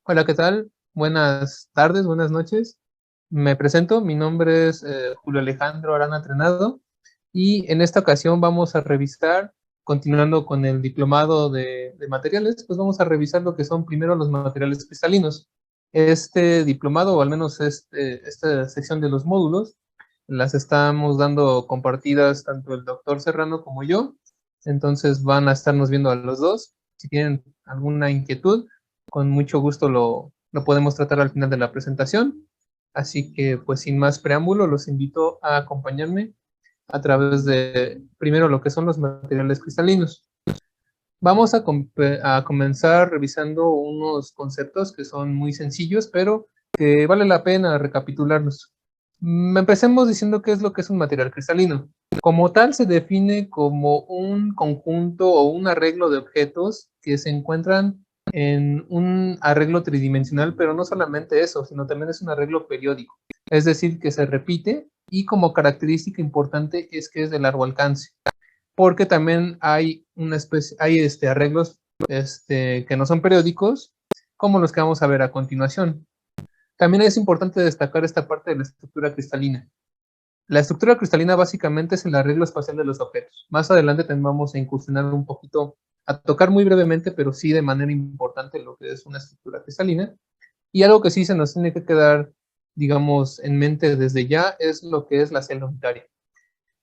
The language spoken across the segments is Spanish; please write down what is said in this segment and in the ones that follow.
Hola, ¿qué tal? Buenas tardes, buenas noches. Me presento, mi nombre es Julio Alejandro Arana Trenado y en esta ocasión vamos a revisar, continuando con el diplomado de materiales, pues vamos a revisar lo que son primero los materiales cristalinos. Este diplomado, o al menos esta sección de los módulos, las estamos dando compartidas tanto el doctor Serrano como yo, entonces van a estarnos viendo a los dos. Si tienen alguna inquietud, con mucho gusto lo podemos tratar al final de la presentación. Así que, pues sin más preámbulo, los invito a acompañarme a través de primero lo que son los materiales cristalinos. Vamos a comenzar revisando unos conceptos que son muy sencillos, pero que vale la pena recapitularlos. Empecemos diciendo qué es lo que es un material cristalino. Como tal, se define como un conjunto o un arreglo de objetos que se encuentran en un arreglo tridimensional, pero no solamente eso, sino también es un arreglo periódico. Es decir, que se repite y como característica importante es que es de largo alcance, porque también hay una especie, hay arreglos que no son periódicos, como los que vamos a ver a continuación. También es importante destacar esta parte de la estructura cristalina. La estructura cristalina básicamente es el arreglo espacial de los objetos. Más adelante vamos a incursionar un poquito, a tocar muy brevemente, pero sí de manera importante lo que es una estructura cristalina. Y algo que sí se nos tiene que quedar, digamos, en mente desde ya es lo que es la celda unitaria.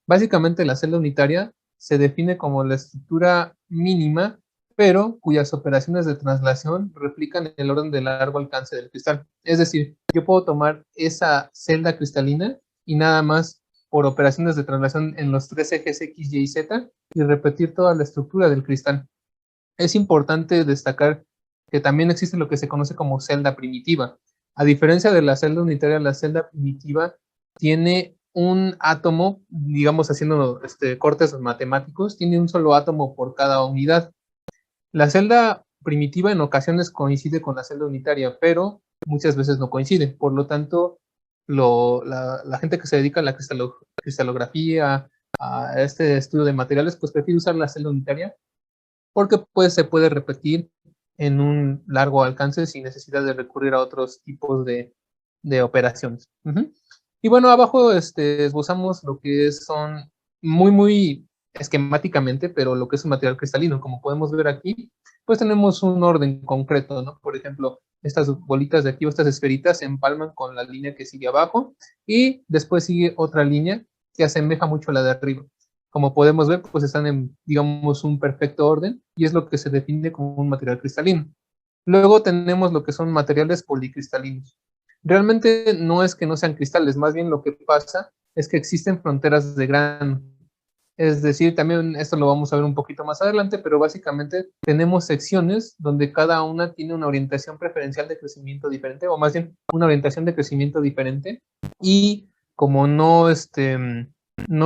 Básicamente, la celda unitaria se define como la estructura mínima, pero cuyas operaciones de traslación replican el orden de largo alcance del cristal. Es decir, yo puedo tomar esa celda cristalina y nada más por operaciones de traslación en los tres ejes X, Y y Z y repetir toda la estructura del cristal. Es importante destacar que también existe lo que se conoce como celda primitiva. A diferencia de la celda unitaria, la celda primitiva tiene un átomo, digamos haciendo cortes matemáticos, tiene un solo átomo por cada unidad. La celda primitiva en ocasiones coincide con la celda unitaria, pero muchas veces no coincide. Por lo tanto, la gente que se dedica a la cristalografía, a este estudio de materiales, pues prefiere usar la celda unitaria porque pues se puede repetir en un largo alcance sin necesidad de recurrir a otros tipos de operaciones. Y bueno, abajo esbozamos lo que son muy esquemáticamente, pero lo que es un material cristalino. Como podemos ver aquí, pues tenemos un orden concreto, ¿no? Por ejemplo, estas bolitas de aquí o estas esferitas se empalman con la línea que sigue abajo y después sigue otra línea que asemeja mucho a la de arriba. Como podemos ver, pues están en, digamos, un perfecto orden y es lo que se define como un material cristalino. Luego tenemos lo que son materiales policristalinos. Realmente no es que no sean cristales, más bien lo que pasa es que existen fronteras de grano. Es decir, también esto lo vamos a ver un poquito más adelante, pero básicamente tenemos secciones donde cada una tiene una orientación preferencial de crecimiento diferente, o más bien una orientación de crecimiento diferente, y como no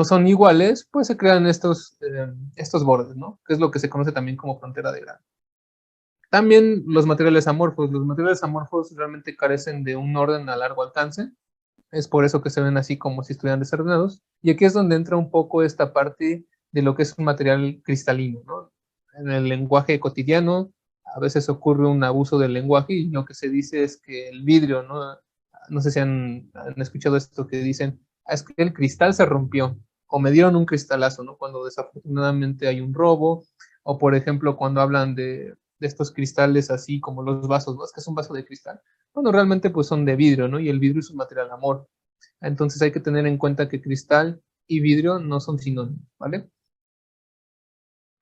son iguales, pues se crean estos bordes, ¿no? Que es lo que se conoce también como frontera de grano. También los materiales amorfos realmente carecen de un orden a largo alcance, es por eso que se ven así como si estuvieran desordenados. Y aquí es donde entra un poco esta parte de lo que es un material cristalino, ¿no? En el lenguaje cotidiano, a veces ocurre un abuso del lenguaje y lo que se dice es que el vidrio, ¿no? No sé si han escuchado esto que dicen, es que el cristal se rompió o me dieron un cristalazo, ¿no? Cuando desafortunadamente hay un robo o por ejemplo cuando hablan de estos cristales así como los vasos, ¿no? Es que es un vaso de cristal. Bueno, realmente pues son de vidrio, ¿no? Y el vidrio es un material amorfo. Entonces hay que tener en cuenta que cristal y vidrio no son sinónimos, ¿vale?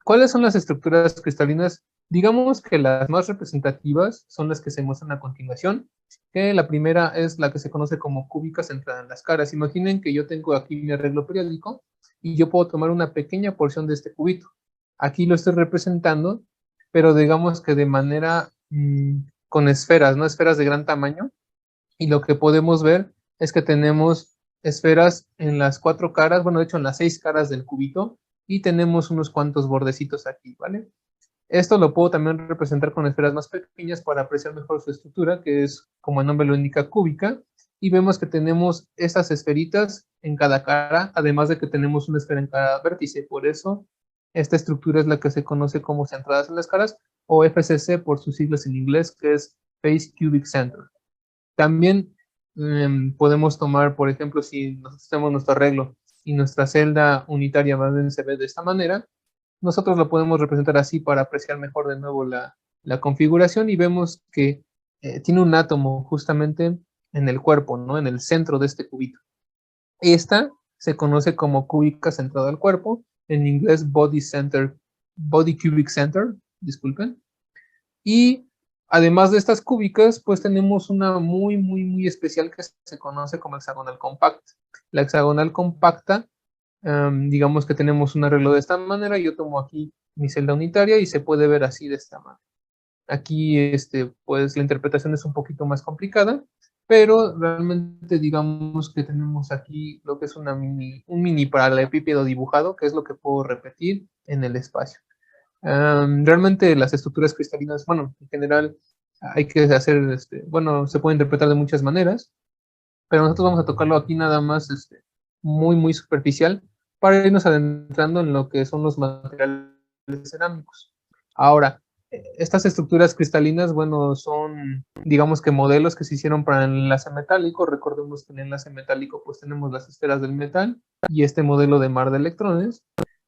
¿Cuáles son las estructuras cristalinas? Digamos que las más representativas son las que se muestran a continuación, que la primera es la que se conoce como cúbica centrada en las caras. Imaginen que yo tengo aquí mi arreglo periódico y yo puedo tomar una pequeña porción de este cubito. Aquí lo estoy representando, pero digamos que de manera con esferas, ¿no? Esferas de gran tamaño, y lo que podemos ver es que tenemos esferas en las cuatro caras, bueno, de hecho en las seis caras del cubito, y tenemos unos cuantos bordecitos aquí, ¿vale? Esto lo puedo también representar con esferas más pequeñas para apreciar mejor su estructura, que es, como el nombre lo indica, cúbica, y vemos que tenemos esas esferitas en cada cara, además de que tenemos una esfera en cada vértice. Por eso, esta estructura es la que se conoce como centradas en las caras, o FCC por sus siglas en inglés, que es phase cubic center. También podemos tomar, por ejemplo, si nosotros tenemos nuestro arreglo y nuestra celda unitaria más bien se ve de esta manera, nosotros lo podemos representar así para apreciar mejor de nuevo la configuración, y vemos que tiene un átomo justamente en el cuerpo, ¿no? En el centro de este cubito. Esta se conoce como cúbica centrada al cuerpo, en inglés body cubic center, disculpen. Y además de estas cúbicas, pues tenemos una muy especial que se conoce como hexagonal compacta. La hexagonal compacta, digamos que tenemos un arreglo de esta manera. Yo tomo aquí mi celda unitaria y se puede ver así de esta manera. Aquí, pues la interpretación es un poquito más complicada, pero realmente digamos que tenemos aquí lo que es un mini paralelepípedo dibujado, que es lo que puedo repetir en el espacio. Realmente las estructuras cristalinas, bueno, en general hay que hacer, bueno, se puede interpretar de muchas maneras, pero nosotros vamos a tocarlo aquí nada más muy superficial para irnos adentrando en lo que son los materiales cerámicos. Ahora, estas estructuras cristalinas, bueno, son, digamos que modelos que se hicieron para el enlace metálico. Recordemos que en el enlace metálico pues tenemos las esferas del metal y este modelo de mar de electrones,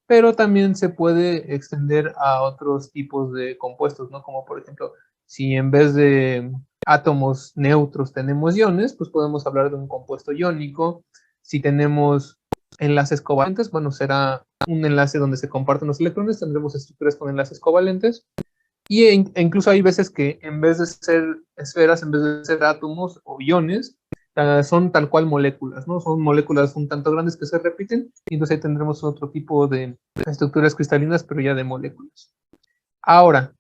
pero también se puede extender a otros tipos de compuestos, ¿no? Como por ejemplo, si en vez de átomos neutros tenemos iones, pues podemos hablar de un compuesto iónico. Si tenemos enlaces covalentes, bueno, será un enlace donde se comparten los electrones, tendremos estructuras con enlaces covalentes. E incluso hay veces que en vez de ser esferas, en vez de ser átomos o iones, son tal cual moléculas, ¿no? Son moléculas un tanto grandes que se repiten, y entonces ahí tendremos otro tipo de estructuras cristalinas, pero ya de moléculas. Ahora,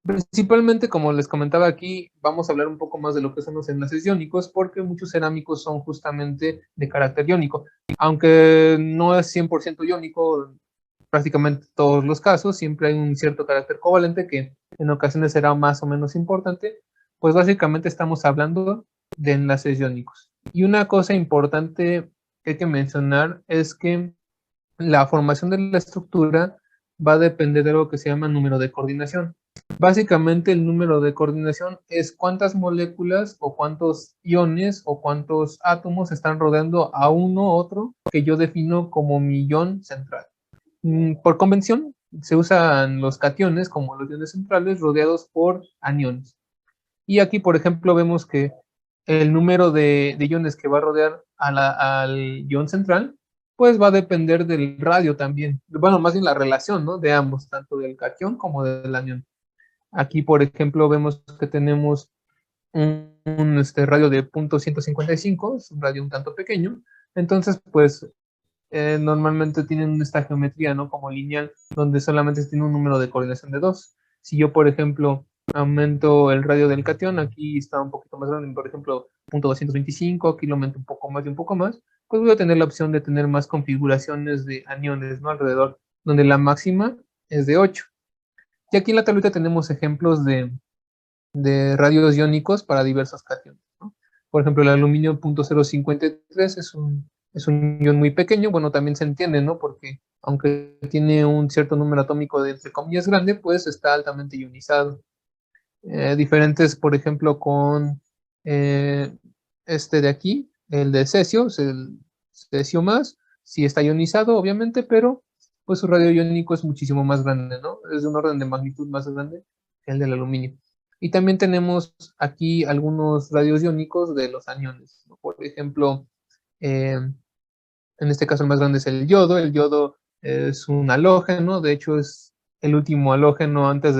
principalmente, como les comentaba aquí, vamos a hablar un poco más de lo que son los enlaces iónicos, porque muchos cerámicos son justamente de carácter iónico. Aunque no es 100% iónico, prácticamente todos los casos, siempre hay un cierto carácter covalente que en ocasiones será más o menos importante. Pues básicamente estamos hablando de enlaces iónicos. Y una cosa importante que hay que mencionar es que la formación de la estructura va a depender de algo que se llama número de coordinación. Básicamente el número de coordinación es cuántas moléculas o cuántos iones o cuántos átomos están rodeando a uno u otro, que yo defino como mi ion central. Por convención se usan los cationes como los iones centrales rodeados por aniones. Y aquí, por ejemplo, vemos que el número de iones que va a rodear al ion central, pues va a depender del radio también. Bueno, más bien la relación, ¿no? De ambos, tanto del cation como del anión. Aquí, por ejemplo, vemos que tenemos un radio de .155, es un radio un tanto pequeño. Entonces, pues normalmente tienen esta geometría, ¿no? Como lineal, donde solamente tiene un número de coordinación de 2. Si yo, por ejemplo, aumento el radio del cation, aquí está un poquito más grande, por ejemplo, .225, aquí lo aumento un poco más y un poco más, pues voy a tener la opción de tener más configuraciones de aniones, ¿no? Alrededor, donde la máxima es de 8. Y aquí en la tablita tenemos ejemplos de radios iónicos para diversos cationes, ¿no? Por ejemplo, el aluminio .053 es un ion muy pequeño. Bueno, también se entiende, ¿no? Porque aunque tiene un cierto número atómico de entre comillas grande, pues está altamente ionizado. Diferentes, por ejemplo, con este de aquí, el de cesio, es el cesio más, sí está ionizado, obviamente, pero pues su radio iónico es muchísimo más grande, ¿no? Es de un orden de magnitud más grande que el del aluminio. Y también tenemos aquí algunos radios iónicos de los aniones, ¿no? Por ejemplo, eh, en este caso el más grande es el yodo. El yodo es un halógeno, de hecho es el último halógeno antes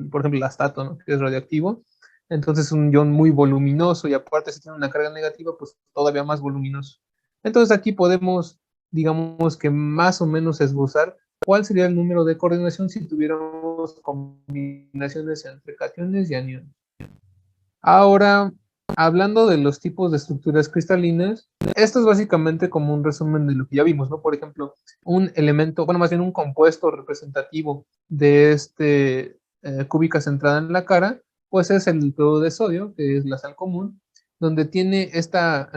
por ejemplo, el astato, ¿no? Que es radioactivo. Entonces es un ion muy voluminoso, y aparte si tiene una carga negativa, pues todavía más voluminoso. Entonces aquí podemos, digamos que más o menos esbozar cuál sería el número de coordinación si tuviéramos combinaciones entre cationes y aniones. Ahora, hablando de los tipos de estructuras cristalinas, esto es básicamente como un resumen de lo que ya vimos, ¿no? Por ejemplo, un elemento, bueno, más bien un compuesto representativo de cúbica centrada en la cara, pues es el cloruro de sodio, que es la sal común, donde tiene esta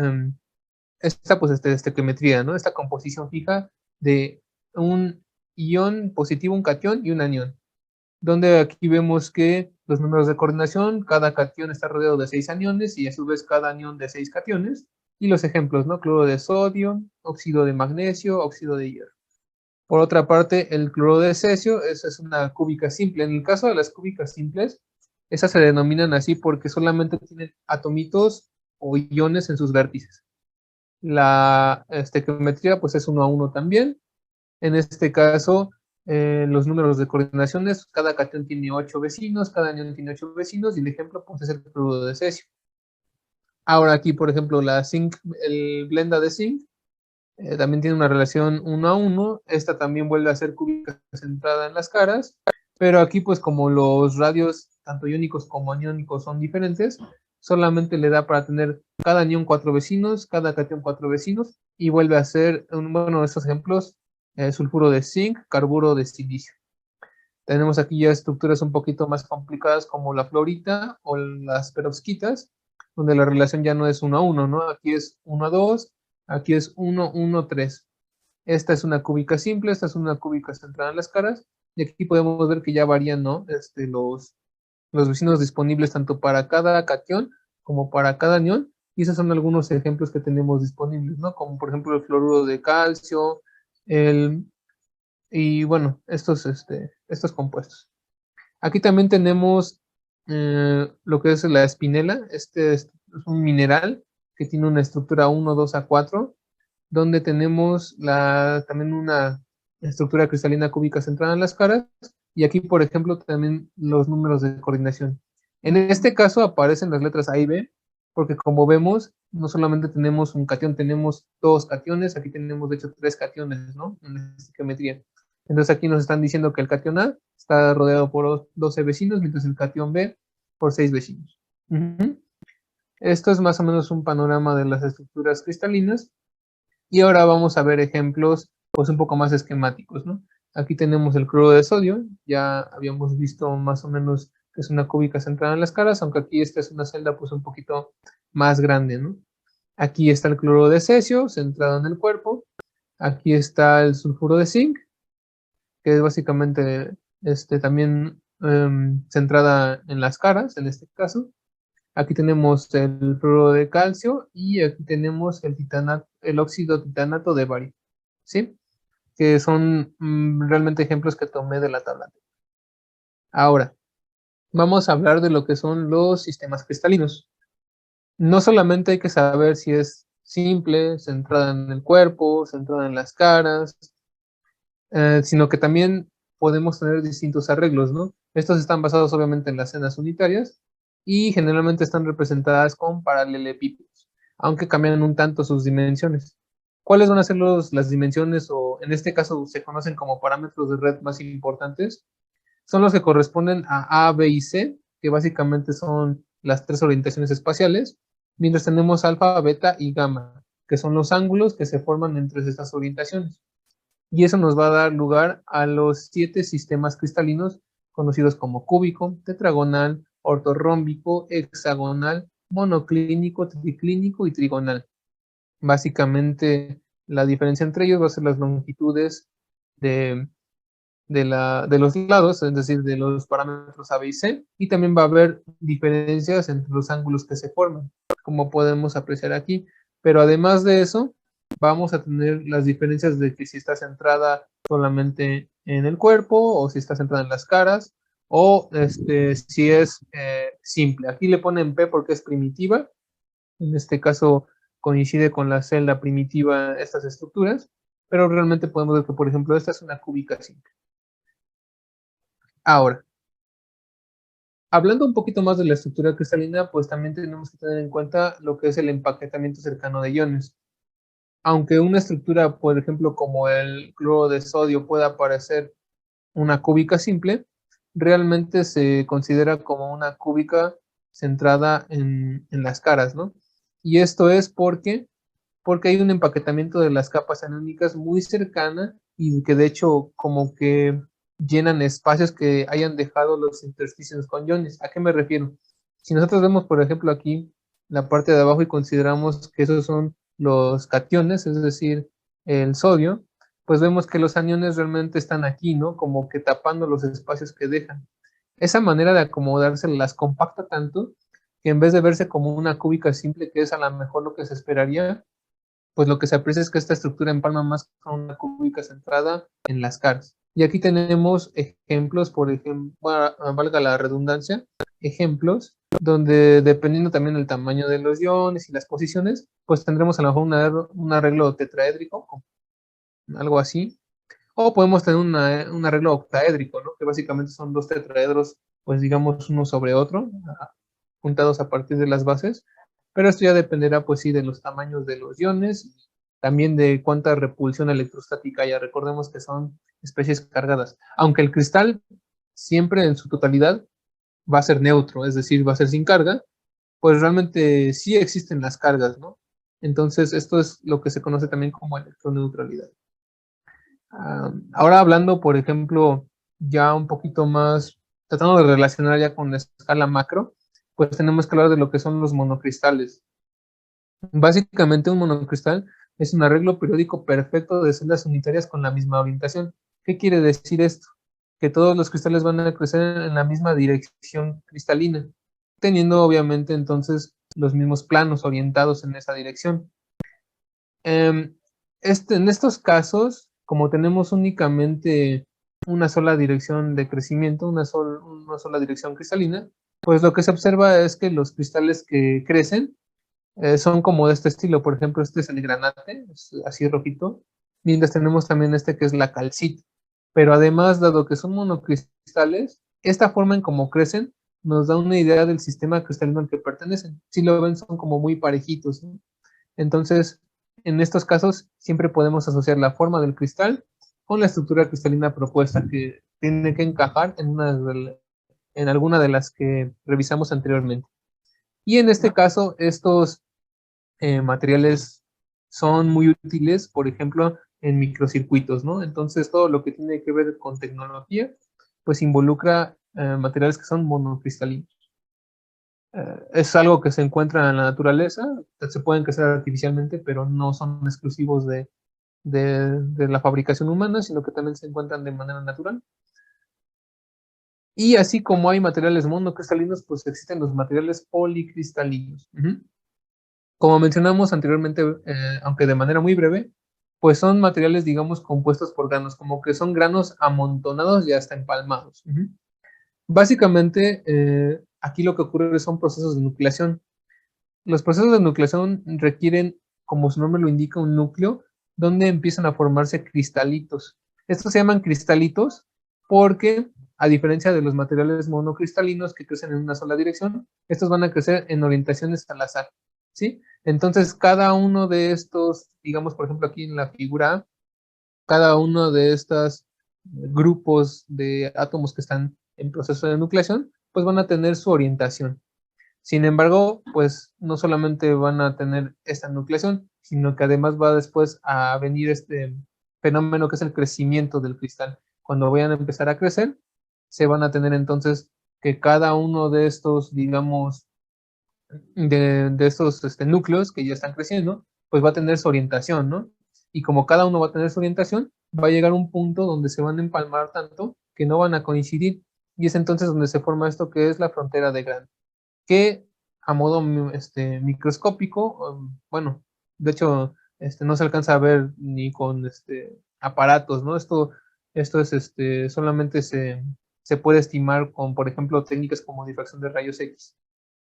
pues, estequiometría, ¿no? Esta composición fija de un ion positivo, un cation y un anión. donde aquí vemos que los números de coordinación, cada catión está rodeado de 6 aniones y a su vez cada anión de 6 cationes. Y los ejemplos, ¿no? Cloro de sodio, óxido de magnesio, óxido de hierro. Por otra parte, el cloro de cesio, esa es una cúbica simple. En el caso de las cúbicas simples, esas se denominan así porque solamente tienen atomitos o iones en sus vértices. La estequiometría pues es 1 a 1 también. En este caso, los números de coordinaciones, cada catión tiene 8 vecinos, cada anión tiene 8 vecinos, y el ejemplo pues, es el cloruro de cesio. Ahora aquí, por ejemplo, el blenda de zinc también tiene una relación 1 a 1. Esta también vuelve a ser cúbica centrada en las caras, pero aquí pues como los radios, tanto iónicos como aniónicos, son diferentes, solamente le da para tener cada anión 4 vecinos, cada catión 4 vecinos, y vuelve a ser, bueno, estos ejemplos, sulfuro de zinc, carburo de silicio. Tenemos aquí ya estructuras un poquito más complicadas como la fluorita o las perovskitas, donde la relación ya no es 1 a 1, ¿no? Aquí es 1 a 2, aquí es 1, 1, 3. Esta es una cúbica simple, esta es una cúbica centrada en las caras, y aquí podemos ver que ya varían, ¿no? Los vecinos disponibles tanto para cada catión como para cada anión, y esos son algunos ejemplos que tenemos disponibles, ¿no? Como por ejemplo el fluoruro de calcio, y bueno, estos compuestos. Aquí también tenemos lo que es la espinela. Este es un mineral que tiene una estructura 1, 2 a 4, donde tenemos también una estructura cristalina cúbica centrada en las caras, y aquí, por ejemplo, también los números de coordinación. En este caso aparecen las letras A y B, porque como vemos, no solamente tenemos un catión, tenemos 2 cationes, aquí tenemos de hecho 3 cationes, ¿no? En esta geometría. Entonces aquí nos están diciendo que el catión A está rodeado por 12 vecinos, mientras el catión B por 6 vecinos. Esto es más o menos un panorama de las estructuras cristalinas. Y ahora vamos a ver ejemplos pues un poco más esquemáticos, ¿no? Aquí tenemos el cloruro de sodio, ya habíamos visto más o menos que es una cúbica centrada en las caras, aunque aquí esta es una celda pues un poquito más grande, ¿no? Aquí está el cloruro de cesio, centrado en el cuerpo. Aquí está el sulfuro de zinc, que es básicamente también centrada en las caras, en este caso. Aquí tenemos el fluoruro de calcio y aquí tenemos el óxido titanato de bario, ¿sí? Que son realmente ejemplos que tomé de la tabla. Ahora, vamos a hablar de lo que son los sistemas cristalinos. No solamente hay que saber si es simple, centrada en el cuerpo, centrada en las caras, sino que también podemos tener distintos arreglos, ¿no? Estos están basados obviamente en las cenas unitarias y generalmente están representadas con paralelepípedos, aunque cambian un tanto sus dimensiones. ¿Cuáles van a ser las dimensiones, o en este caso se conocen como parámetros de red más importantes? Son los que corresponden a B y C, que básicamente son las 3 orientaciones espaciales, mientras tenemos alfa, beta y gamma, que son los ángulos que se forman entre estas orientaciones. Y eso nos va a dar lugar a los 7 sistemas cristalinos conocidos como cúbico, tetragonal, ortorrómbico, hexagonal, monoclínico, triclínico y trigonal. Básicamente, la diferencia entre ellos va a ser las longitudes de, de los lados, es decir, de los parámetros A, B y C, y también va a haber diferencias entre los ángulos que se forman, como podemos apreciar aquí. Pero además de eso, vamos a tener las diferencias de que si está centrada solamente en el cuerpo o si está centrada en las caras, o si es simple. Aquí le ponen P porque es primitiva. En este caso coincide con la celda primitiva estas estructuras, pero realmente podemos ver que, por ejemplo, esta es una cúbica simple. Ahora, hablando un poquito más de la estructura cristalina, pues también tenemos que tener en cuenta lo que es el empaquetamiento cercano de iones. Aunque una estructura, por ejemplo, como el cloro de sodio pueda parecer una cúbica simple, realmente se considera como una cúbica centrada en las caras, ¿no? Y esto es porque hay un empaquetamiento de las capas aniónicas muy cercana y que de hecho como que llenan espacios que hayan dejado los intersticios con iones. ¿A qué me refiero? Si nosotros vemos, por ejemplo, aquí la parte de abajo y consideramos que esos son los cationes, es decir, el sodio, pues vemos que los aniones realmente están aquí, ¿no? Como que tapando los espacios que dejan. Esa manera de acomodarse las compacta tanto que en vez de verse como una cúbica simple, que es a lo mejor lo que se esperaría, pues lo que se aprecia es que esta estructura empalma más con una cúbica centrada en las caras. Y aquí tenemos ejemplos, por ejemplo, valga la redundancia, ejemplos donde dependiendo también del tamaño de los iones y las posiciones, pues tendremos a lo mejor un arreglo tetraédrico, algo así, o podemos tener un arreglo octaédrico, ¿no? Que básicamente son dos tetraedros, pues digamos uno sobre otro, juntados a partir de las bases, pero esto ya dependerá pues sí de los tamaños de los iones y también de cuánta repulsión electrostática haya. Recordemos que son especies cargadas, aunque el cristal siempre en su totalidad va a ser neutro, es decir, va a ser sin carga, pues realmente sí existen las cargas, ¿no? Entonces esto es lo que se conoce también como electroneutralidad. Ahora hablando, por ejemplo, ya un poquito más, tratando de relacionar ya con la escala macro, pues tenemos que hablar de lo que son los monocristales. Básicamente un monocristal es un arreglo periódico perfecto de celdas unitarias con la misma orientación. ¿Qué quiere decir esto? Que todos los cristales van a crecer en la misma dirección cristalina, teniendo obviamente entonces los mismos planos orientados en esa dirección. En estos casos, como tenemos únicamente una sola dirección de crecimiento, una sola dirección cristalina, pues lo que se observa es que los cristales que crecen son como de este estilo. Por ejemplo, este es el granate, es así rojito, mientras tenemos también este que es la calcita. Pero además, dado que son monocristales, esta forma en cómo crecen nos da una idea del sistema cristalino al que pertenecen. Si lo ven, son como muy parejitos, ¿no? Entonces, en estos casos, siempre podemos asociar la forma del cristal con la estructura cristalina propuesta, que tiene que encajar en alguna de las que revisamos anteriormente. Y en este caso, estos materiales son muy útiles, por ejemplo, en microcircuitos, ¿no? Entonces, todo lo que tiene que ver con tecnología, pues involucra materiales que son monocristalinos. Es algo que se encuentra en la naturaleza, se pueden crecer artificialmente, pero no son exclusivos de la fabricación humana, sino que también se encuentran de manera natural. Y así como hay materiales monocristalinos, pues existen los materiales policristalinos. Como mencionamos anteriormente, aunque de manera muy breve, pues son materiales, digamos, compuestos por granos, como que son granos amontonados y hasta empalmados. Básicamente, aquí lo que ocurre son procesos de nucleación. Los procesos de nucleación requieren, como su nombre lo indica, un núcleo donde empiezan a formarse cristalitos. Estos se llaman cristalitos porque, a diferencia de los materiales monocristalinos que crecen en una sola dirección, estos van a crecer en orientaciones al azar, ¿sí? Entonces, cada uno de estos, digamos, por ejemplo, aquí en la figura A, cada uno de estos grupos de átomos que están en proceso de nucleación, pues van a tener su orientación. Sin embargo, pues no solamente van a tener esta nucleación, sino que además va después a venir este fenómeno que es el crecimiento del cristal. Cuando vayan a empezar a crecer, se van a tener entonces que cada uno de estos, digamos, de estos núcleos que ya están creciendo, pues va a tener su orientación, ¿no? Y como cada uno va a tener su orientación, va a llegar un punto donde se van a empalmar tanto que no van a coincidir. Y es entonces donde se forma esto que es la frontera de Grant, que a modo microscópico, bueno, de hecho, no se alcanza a ver ni con aparatos, ¿no? Esto es solamente se puede estimar con, por ejemplo, técnicas como difracción de rayos X.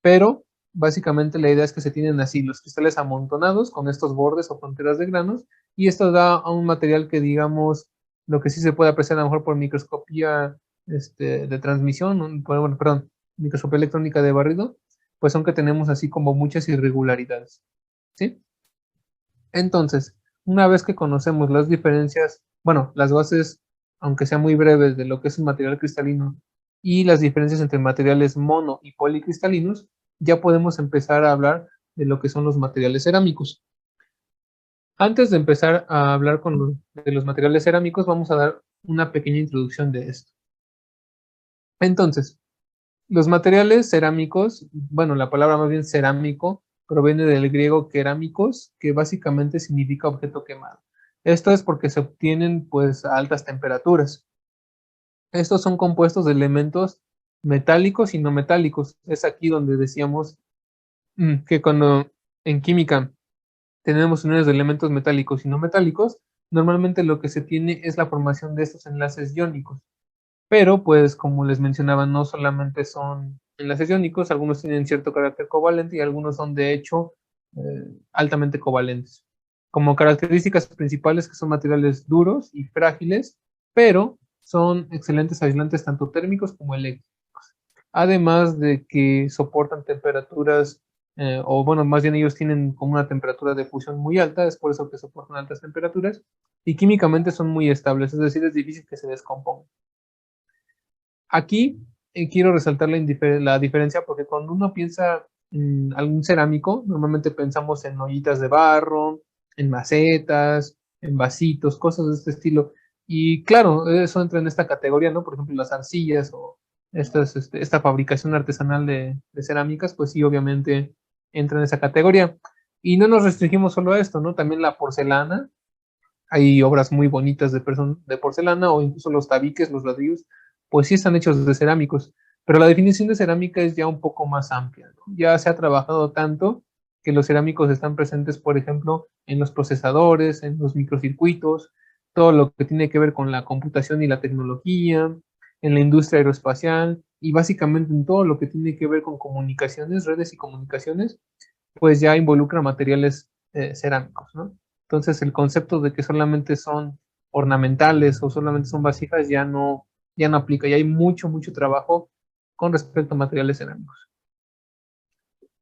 Pero básicamente la idea es que se tienen así los cristales amontonados con estos bordes o fronteras de granos, y esto da a un material que, digamos, lo que sí se puede apreciar a lo mejor por microscopía de transmisión, bueno, perdón, microscopía electrónica de barrido, pues son que tenemos así como muchas irregularidades, ¿sí? Entonces, una vez que conocemos las diferencias, bueno, las bases, aunque sean muy breves, de lo que es un material cristalino y las diferencias entre materiales mono y policristalinos, ya podemos empezar a hablar de lo que son los materiales cerámicos. Antes de empezar a hablar de los materiales cerámicos, vamos a dar una pequeña introducción de esto. Entonces, los materiales cerámicos, bueno, la palabra más bien cerámico proviene del griego keramikos, que básicamente significa objeto quemado. Esto es porque se obtienen pues a altas temperaturas. Estos son compuestos de elementos metálicos y no metálicos. Es aquí donde decíamos que cuando en química tenemos uniones de elementos metálicos y no metálicos, normalmente lo que se tiene es la formación de estos enlaces iónicos. Pero, pues, como les mencionaba, no solamente son enlaces iónicos, algunos tienen cierto carácter covalente y algunos son, de hecho, altamente covalentes. Como características principales que son materiales duros y frágiles, pero son excelentes aislantes tanto térmicos como eléctricos. Además de que soportan temperaturas, o bueno, más bien ellos tienen como una temperatura de fusión muy alta, es por eso que soportan altas temperaturas, y químicamente son muy estables, es decir, es difícil que se descompongan. Aquí quiero resaltar la diferencia porque cuando uno piensa en algún cerámico, normalmente pensamos en ollitas de barro, en macetas, en vasitos, cosas de este estilo. Y claro, eso entra en esta categoría, ¿no? Por ejemplo, las arcillas o esta fabricación artesanal de cerámicas, pues sí, obviamente entra en esa categoría. Y no nos restringimos solo a esto, ¿no? También la porcelana, hay obras muy bonitas de porcelana o incluso los tabiques, los ladrillos, pues sí están hechos de cerámicos. Pero la definición de cerámica es ya un poco más amplia, ¿no? Ya se ha trabajado tanto que los cerámicos están presentes, por ejemplo, en los procesadores, en los microcircuitos, todo lo que tiene que ver con la computación y la tecnología, en la industria aeroespacial y básicamente en todo lo que tiene que ver con comunicaciones, redes y comunicaciones, pues ya involucra materiales cerámicos, ¿no? Entonces el concepto de que solamente son ornamentales o solamente son vasijas ya no aplica, ya hay mucho, mucho trabajo con respecto a materiales cerámicos.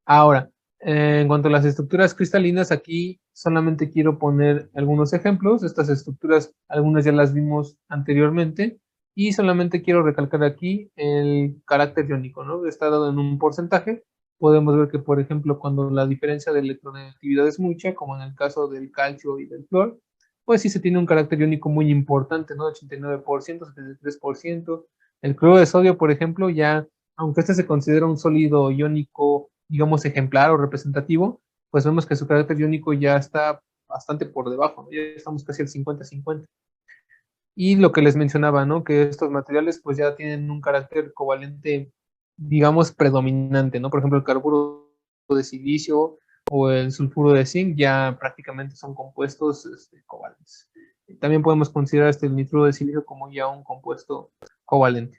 Ahora, en cuanto a las estructuras cristalinas, aquí solamente quiero poner algunos ejemplos. Estas estructuras, algunas ya las vimos anteriormente, y solamente quiero recalcar aquí el carácter iónico, ¿no? Está dado en un porcentaje. Podemos ver que, por ejemplo, cuando la diferencia de electronegatividad es mucha, como en el caso del calcio y del flúor, pues sí se tiene un carácter iónico muy importante, ¿no? 89%, 73%. El cloro de sodio, por ejemplo, ya, aunque este se considera un sólido iónico, digamos, ejemplar o representativo, pues vemos que su carácter iónico ya está bastante por debajo, ¿no? Ya estamos casi al 50-50. Y lo que les mencionaba, ¿no? Que estos materiales pues ya tienen un carácter covalente, digamos, predominante, ¿no? Por ejemplo, el carburo de silicio o el sulfuro de zinc ya prácticamente son compuestos covalentes. También podemos considerar el nitruro de silicio como ya un compuesto covalente.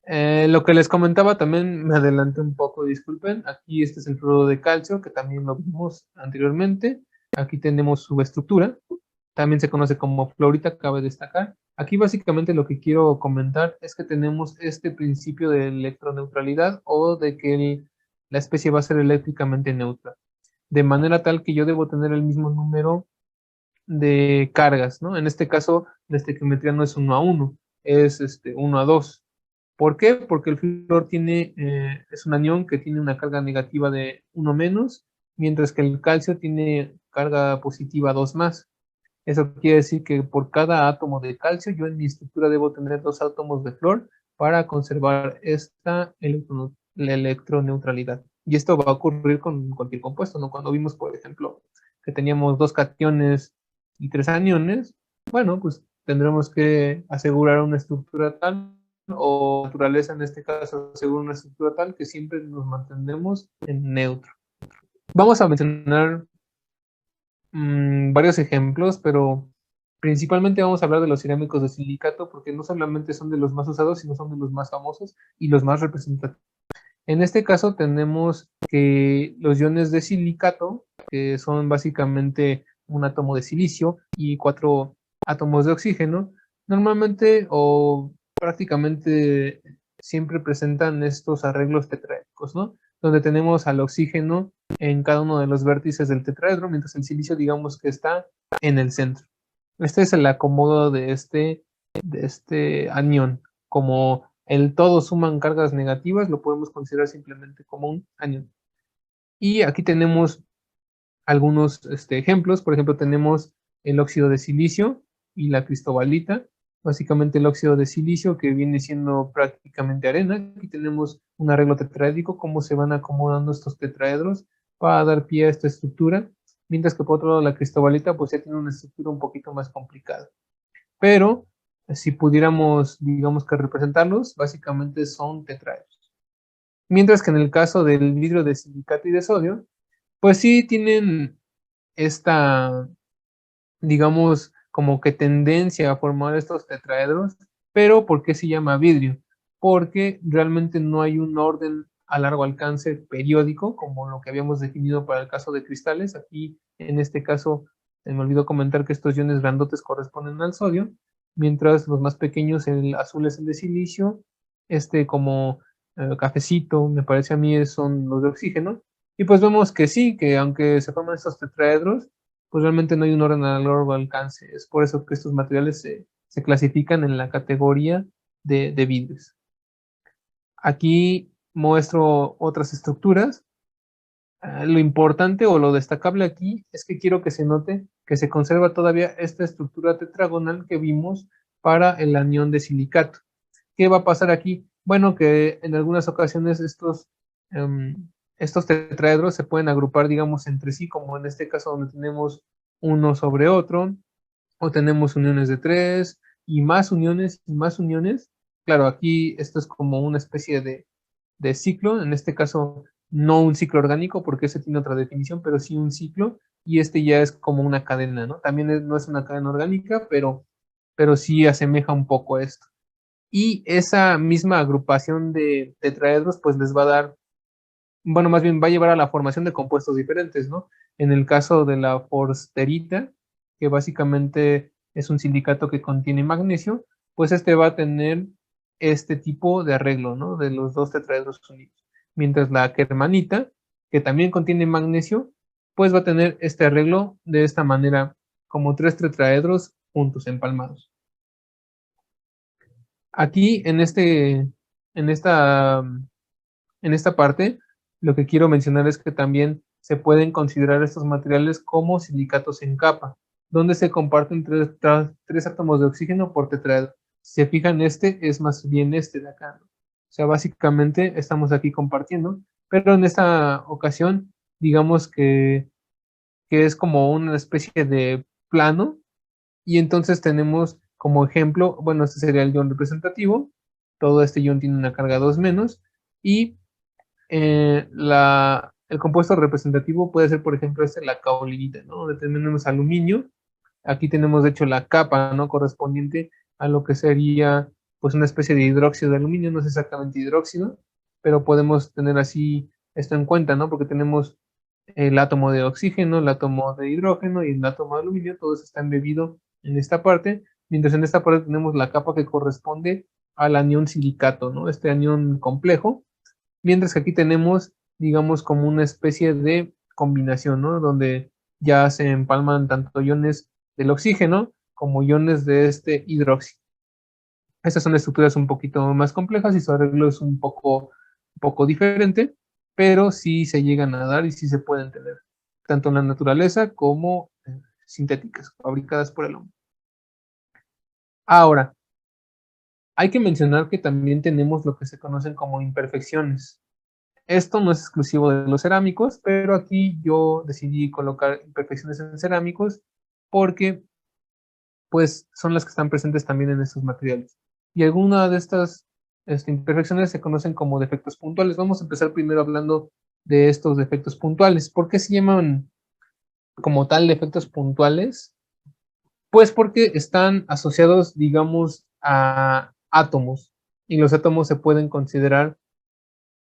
Lo que les comentaba también me adelanté un poco, disculpen. Aquí este es el fluoruro de calcio, que también lo vimos anteriormente. Aquí tenemos su estructura. También se conoce como fluorita, cabe destacar. Aquí básicamente lo que quiero comentar es que tenemos este principio de electroneutralidad o de que la especie va a ser eléctricamente neutra. De manera tal que yo debo tener el mismo número de cargas, ¿no? En este caso, la estequiometría no es 1 a 1, es 1 a 2. ¿Por qué? Porque el flúor es un anión que tiene una carga negativa de 1 menos, mientras que el calcio tiene carga positiva 2 más. Eso quiere decir que por cada átomo de calcio, yo en mi estructura debo tener 2 átomos de flúor para conservar la electroneutralidad. Y esto va a ocurrir con cualquier compuesto, ¿no? Cuando vimos, por ejemplo, que teníamos 2 cationes y 3 aniones, bueno, pues tendremos que asegurar una estructura tal, o naturaleza en este caso asegura una estructura tal, que siempre nos mantendremos en neutro. Vamos a mencionar varios ejemplos, pero principalmente vamos a hablar de los cerámicos de silicato porque no solamente son de los más usados, sino son de los más famosos y los más representativos. En este caso tenemos que los iones de silicato, que son básicamente un átomo de silicio y 4 átomos de oxígeno, normalmente o prácticamente siempre presentan estos arreglos tetraédricos, ¿no? Donde tenemos al oxígeno en cada uno de los vértices del tetraedro, mientras el silicio digamos que está en el centro. Este es el acomodo de este anión. Como el todo suman cargas negativas, lo podemos considerar simplemente como un anión. Y aquí tenemos algunos ejemplos. Por ejemplo, tenemos el óxido de silicio y la cristobalita. Básicamente el óxido de silicio que viene siendo prácticamente arena. Aquí tenemos un arreglo tetraédrico, cómo se van acomodando estos tetraedros para dar pie a esta estructura. mientras que por otro lado la cristobalita pues ya tiene una estructura un poquito más complicada. Pero si pudiéramos, digamos que representarlos, básicamente son tetraedros. Mientras que en el caso del vidrio de silicato y de sodio, pues sí tienen esta, digamos, como que tendencia a formar estos tetraedros, pero ¿por qué se llama vidrio? Porque realmente no hay un orden a largo alcance periódico, como lo que habíamos definido para el caso de cristales. Aquí, en este caso, me olvidó comentar que estos iones grandotes corresponden al sodio, mientras los más pequeños, el azul es el de silicio, este como cafecito, me parece a mí, son los de oxígeno. Y pues vemos que sí, que aunque se forman estos tetraedros, pues realmente no hay un orden a largo alcance. Es por eso que estos materiales se clasifican en la categoría de vidrios. Aquí muestro otras estructuras. Lo importante o lo destacable aquí es que quiero que se note que se conserva todavía esta estructura tetragonal que vimos para el anión de silicato. ¿Qué va a pasar aquí? Bueno, que en algunas ocasiones estos tetraedros se pueden agrupar, digamos, entre sí, como en este caso donde tenemos uno sobre otro, o tenemos uniones de tres, y más uniones, y más uniones. Claro, aquí esto es como una especie de ciclo, en este caso no un ciclo orgánico, porque ese tiene otra definición, pero sí un ciclo, y este ya es como una cadena, ¿no? También no es una cadena orgánica, pero sí asemeja un poco a esto. Y esa misma agrupación de tetraedros, pues les va a dar, bueno, más bien va a llevar a la formación de compuestos diferentes, ¿no? En el caso de la forsterita, que básicamente es un silicato que contiene magnesio, pues este va a tener este tipo de arreglo, ¿no? De los dos tetraedros unidos. Mientras la germanita, que también contiene magnesio, pues va a tener este arreglo de esta manera, como tres tetraedros juntos, empalmados. Aquí en esta, en esta parte, lo que quiero mencionar es que también se pueden considerar estos materiales como silicatos en capa, donde se comparten tres átomos de oxígeno por tetraedro. Si se fijan, este es más bien este de acá, ¿no? O sea, básicamente estamos aquí compartiendo, pero en esta ocasión, digamos que es como una especie de plano y entonces tenemos como ejemplo, bueno, este sería el ion representativo, todo este ion tiene una carga 2 menos, y el compuesto representativo puede ser, por ejemplo, la caolinita, ¿no? Donde tenemos aluminio, aquí tenemos de hecho la capa, ¿no? Correspondiente a lo que sería pues una especie de hidróxido de aluminio, no es exactamente hidróxido, pero podemos tener así esto en cuenta, ¿no? Porque tenemos el átomo de oxígeno, el átomo de hidrógeno y el átomo de aluminio, todo eso está embebido en esta parte, mientras en esta parte tenemos la capa que corresponde al anión silicato, ¿no? Este anión complejo, mientras que aquí tenemos, digamos, como una especie de combinación, ¿no? Donde ya se empalman tanto iones del oxígeno como iones de este hidróxido. Estas son estructuras un poquito más complejas y su arreglo es un poco diferente, pero sí se llegan a dar y sí se pueden tener, tanto en la naturaleza como sintéticas, fabricadas por el hombre. Ahora, hay que mencionar que también tenemos lo que se conocen como imperfecciones. Esto no es exclusivo de los cerámicos, pero aquí yo decidí colocar imperfecciones en cerámicos porque pues son las que están presentes también en estos materiales. Y algunas de estas imperfecciones se conocen como defectos puntuales. Vamos a empezar primero hablando de estos defectos puntuales. ¿Por qué se llaman como tal defectos puntuales? Pues porque están asociados, digamos, a átomos. Y los átomos se pueden considerar,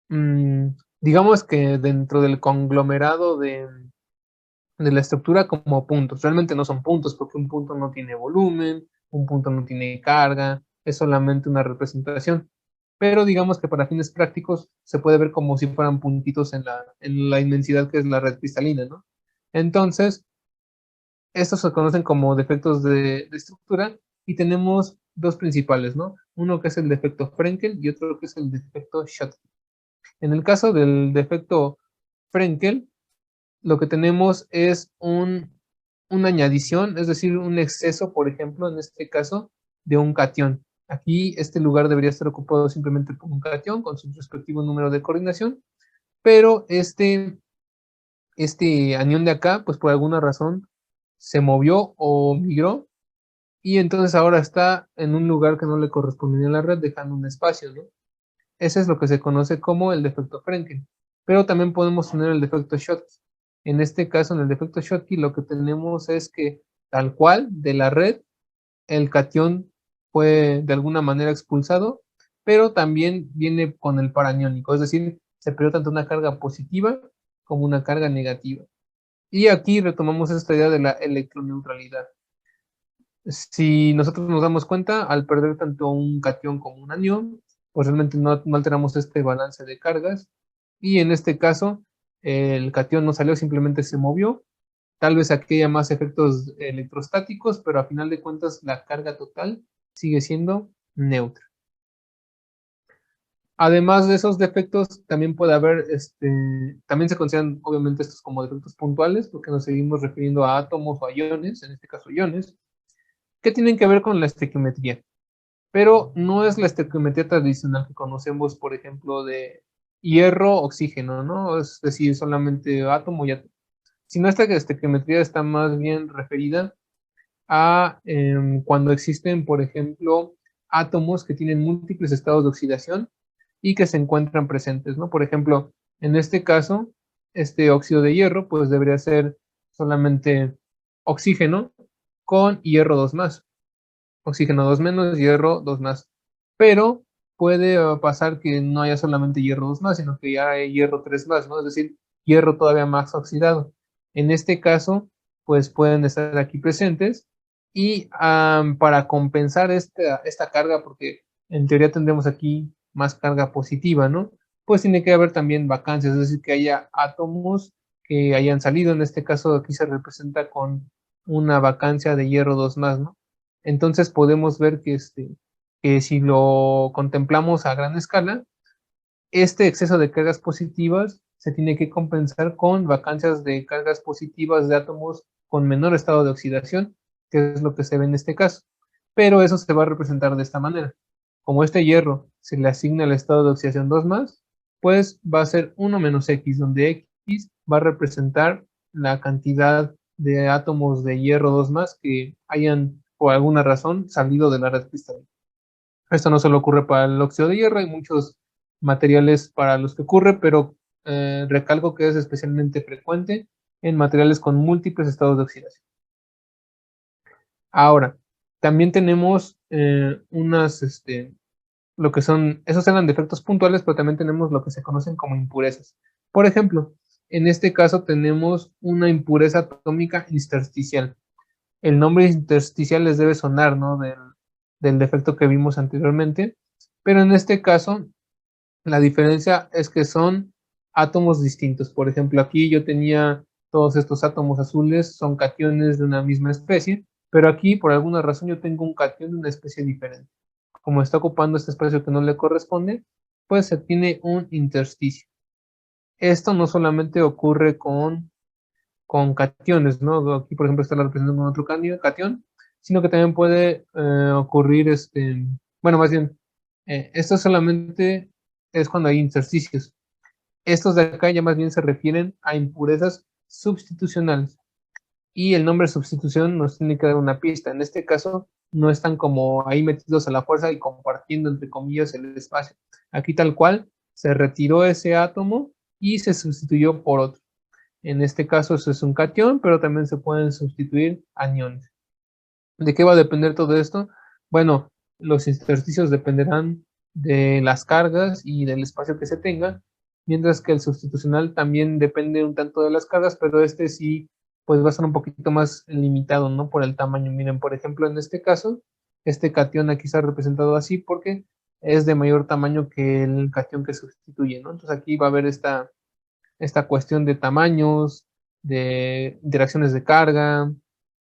mmm, digamos que dentro del conglomerado de la estructura como puntos. Realmente no son puntos porque un punto no tiene volumen, un punto no tiene carga, es solamente una representación. Pero digamos que para fines prácticos se puede ver como si fueran puntitos en la inmensidad que es la red cristalina, ¿no? Entonces, estos se conocen como defectos de estructura y tenemos dos principales, ¿no? Uno que es el defecto Frenkel y otro que es el defecto Schottky. En el caso del defecto Frenkel, lo que tenemos es una añadición, es decir, un exceso, por ejemplo, en este caso, de un catión. Aquí este lugar debería estar ocupado simplemente por un catión con su respectivo número de coordinación, pero este anión de acá, pues por alguna razón se movió o migró y entonces ahora está en un lugar que no le correspondía a la red, dejando un espacio, ¿no? Ese es lo que se conoce como el defecto Frenkel. Pero también podemos tener el defecto Schottky. En este caso, en el defecto Schottky, lo que tenemos es que tal cual de la red, el catión fue de alguna manera expulsado, pero también viene con el paraniónico, es decir, se perdió tanto una carga positiva como una carga negativa. Y aquí retomamos esta idea de la electroneutralidad. Si nosotros nos damos cuenta, al perder tanto un catión como un anión, pues realmente no alteramos este balance de cargas. Y en este caso, el catión no salió, simplemente se movió. Tal vez aquí haya más efectos electrostáticos, pero a final de cuentas la carga total sigue siendo neutra. Además de esos defectos, también puede haber, también se consideran obviamente estos como defectos puntuales, porque nos seguimos refiriendo a átomos o a iones, en este caso iones, que tienen que ver con la estequiometría. Pero no es la estequiometría tradicional que conocemos, por ejemplo, de hierro-oxígeno, ¿no? Es decir, solamente átomo y átomo. Sino esta estequiometría está más bien referida a cuando existen, por ejemplo, átomos que tienen múltiples estados de oxidación y que se encuentran presentes, ¿no? Por ejemplo, en este caso, este óxido de hierro, pues debería ser solamente oxígeno con hierro 2 más. Oxígeno 2 menos, hierro 2 más. Pero puede pasar que no haya solamente hierro 2 más, sino que ya hay hierro 3 más, ¿no? Es decir, hierro todavía más oxidado. En este caso, pues pueden estar aquí presentes y para compensar esta carga, porque en teoría tendremos aquí más carga positiva, ¿no? Pues tiene que haber también vacancias, es decir, que haya átomos que hayan salido. En este caso aquí se representa con una vacancia de hierro 2 más, ¿no? Entonces podemos ver que si lo contemplamos a gran escala, este exceso de cargas positivas se tiene que compensar con vacancias de cargas positivas de átomos con menor estado de oxidación, que es lo que se ve en este caso. Pero eso se va a representar de esta manera. Como este hierro se le asigna el estado de oxidación 2 más, pues va a ser 1 menos X, donde X va a representar la cantidad de átomos de hierro 2 más que hayan, por alguna razón, salido de la red cristalina. Esto no solo ocurre para el óxido de hierro, hay muchos materiales para los que ocurre, pero recalco que es especialmente frecuente en materiales con múltiples estados de oxidación. Ahora, también tenemos lo que son, esos eran defectos puntuales, pero también tenemos lo que se conocen como impurezas. Por ejemplo, en este caso tenemos una impureza atómica intersticial. El nombre intersticial les debe sonar, ¿no? Del defecto que vimos anteriormente, pero en este caso la diferencia es que son átomos distintos. Por ejemplo, aquí yo tenía todos estos átomos azules, son cationes de una misma especie, pero aquí por alguna razón yo tengo un catión de una especie diferente. Como está ocupando este espacio que no le corresponde, pues se tiene un intersticio. Esto no solamente ocurre con cationes, ¿no? Aquí, por ejemplo, está la representación con otro catión, sino que también puede ocurrir, bueno, más bien, esto solamente es cuando hay intersticios. Estos de acá ya más bien se refieren a impurezas substitucionales. Y el nombre sustitución nos tiene que dar una pista. En este caso, no están como ahí metidos a la fuerza y compartiendo, entre comillas, el espacio. Aquí tal cual, se retiró ese átomo y se sustituyó por otro. En este caso, eso es un catión, pero también se pueden sustituir aniones. ¿De qué va a depender todo esto? Bueno, los intersticios dependerán de las cargas y del espacio que se tenga, mientras que el sustitucional también depende un tanto de las cargas, pero este sí, pues va a ser un poquito más limitado, ¿no? Por el tamaño. Miren, por ejemplo, en este caso, este catión aquí está representado así porque es de mayor tamaño que el catión que sustituye, ¿no? Entonces aquí va a haber esta cuestión de tamaños, de interacciones de carga,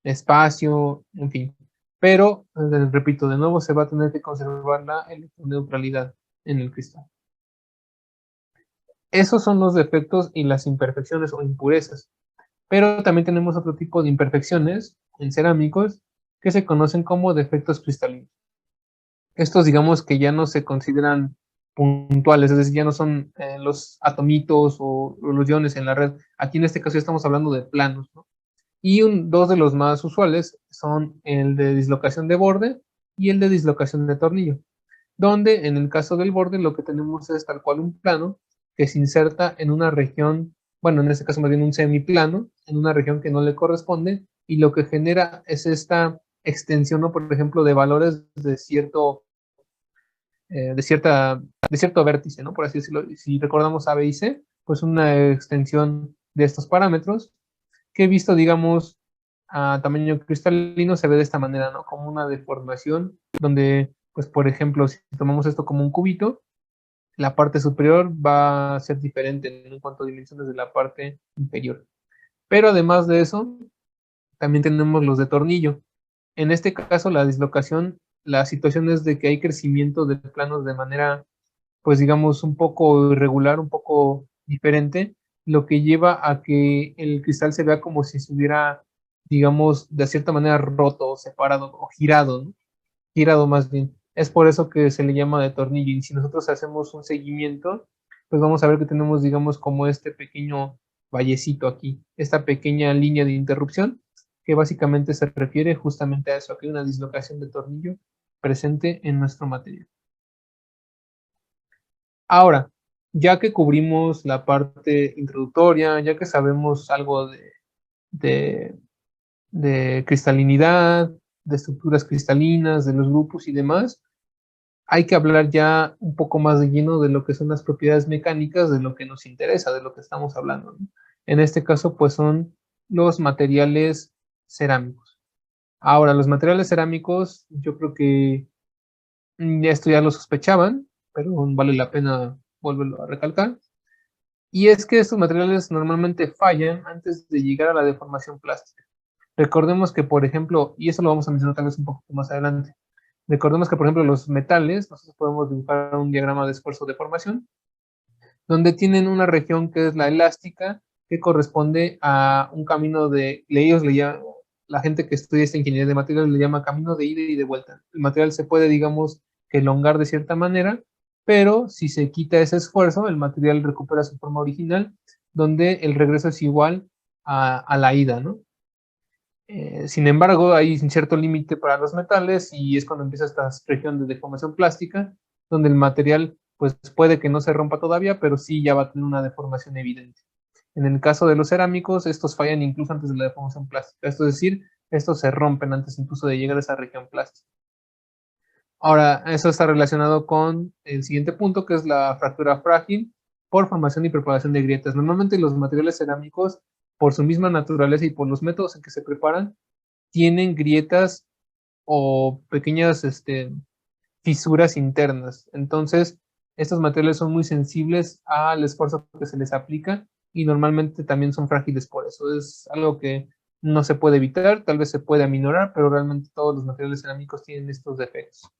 espacio, en fin. Pero, repito, de nuevo se va a tener que conservar la electroneutralidad en el cristal. Esos son los defectos y las imperfecciones o impurezas. Pero también tenemos otro tipo de imperfecciones en cerámicos que se conocen como defectos cristalinos. Estos digamos que ya no se consideran puntuales, es decir, ya no son los atomitos o los iones en la red. Aquí en este caso ya estamos hablando de planos, ¿no? Y dos de los más usuales son el de dislocación de borde y el de dislocación de tornillo, donde en el caso del borde lo que tenemos es tal cual un plano que se inserta en una región, bueno, en este caso más bien un semiplano, en una región que no le corresponde, y lo que genera es esta extensión, ¿no? Por ejemplo, de valores de de cierto vértice, ¿no? Por así decirlo. Si recordamos A, B y C, pues una extensión de estos parámetros que visto, digamos, a tamaño cristalino se ve de esta manera, ¿no? Como una deformación donde, pues, por ejemplo, si tomamos esto como un cubito, la parte superior va a ser diferente en cuanto a dimensiones de la parte inferior. Pero además de eso, también tenemos los de tornillo. En este caso, la dislocación, la situación es de que hay crecimiento de planos de manera, pues digamos, un poco irregular, un poco diferente, lo que lleva a que el cristal se vea como si se hubiera, digamos, de cierta manera roto, o separado o girado, ¿no? Girado más bien. Es por eso que se le llama de tornillo. Y si nosotros hacemos un seguimiento, pues vamos a ver que tenemos, digamos, como este pequeño vallecito aquí, esta pequeña línea de interrupción, que básicamente se refiere justamente a eso, a que hay una dislocación de tornillo presente en nuestro material. Ahora, ya que cubrimos la parte introductoria, ya que sabemos algo de, de cristalinidad, de estructuras cristalinas, de los grupos y demás, hay que hablar ya un poco más de lleno de lo que son las propiedades mecánicas de lo que nos interesa, de lo que estamos hablando, ¿no? En este caso, pues son los materiales cerámicos. Ahora, los materiales cerámicos, yo creo que esto ya lo sospechaban, pero vale la pena volverlo a recalcar. Y es que estos materiales normalmente fallan antes de llegar a la deformación plástica. Recordemos que, por ejemplo, y eso lo vamos a mencionar tal vez un poco más adelante, recordemos que, por ejemplo, los metales, nosotros podemos dibujar un diagrama de esfuerzo-deformación, donde tienen una región que es la elástica, que corresponde a un camino de, ellos le llaman, la gente que estudia esta ingeniería de materiales le llama camino de ida y de vuelta. El material se puede, digamos, que elongar de cierta manera, pero si se quita ese esfuerzo, el material recupera su forma original, donde el regreso es igual a la ida, ¿no? Sin embargo, hay un cierto límite para los metales y es cuando empieza esta región de deformación plástica, donde el material pues puede que no se rompa todavía, pero sí ya va a tener una deformación evidente. En el caso de los cerámicos, estos fallan incluso antes de la deformación plástica, esto es decir, estos se rompen antes incluso de llegar a esa región plástica. Ahora, eso está relacionado con el siguiente punto, que es la fractura frágil por formación y preparación de grietas. Normalmente los materiales cerámicos, por su misma naturaleza y por los métodos en que se preparan, tienen grietas o pequeñas fisuras internas. Entonces, estos materiales son muy sensibles al esfuerzo que se les aplica y normalmente también son frágiles por eso. Es algo que no se puede evitar, tal vez se puede aminorar, pero realmente todos los materiales cerámicos tienen estos defectos.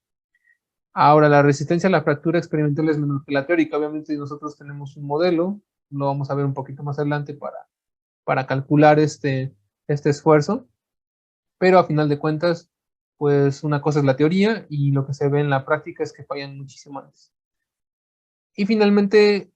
Ahora, la resistencia a la fractura experimental es menor que la teórica. Obviamente nosotros tenemos un modelo, lo vamos a ver un poquito más adelante para calcular este esfuerzo, pero a final de cuentas, pues una cosa es la teoría y lo que se ve en la práctica es que fallan muchísimo antes. Y finalmente,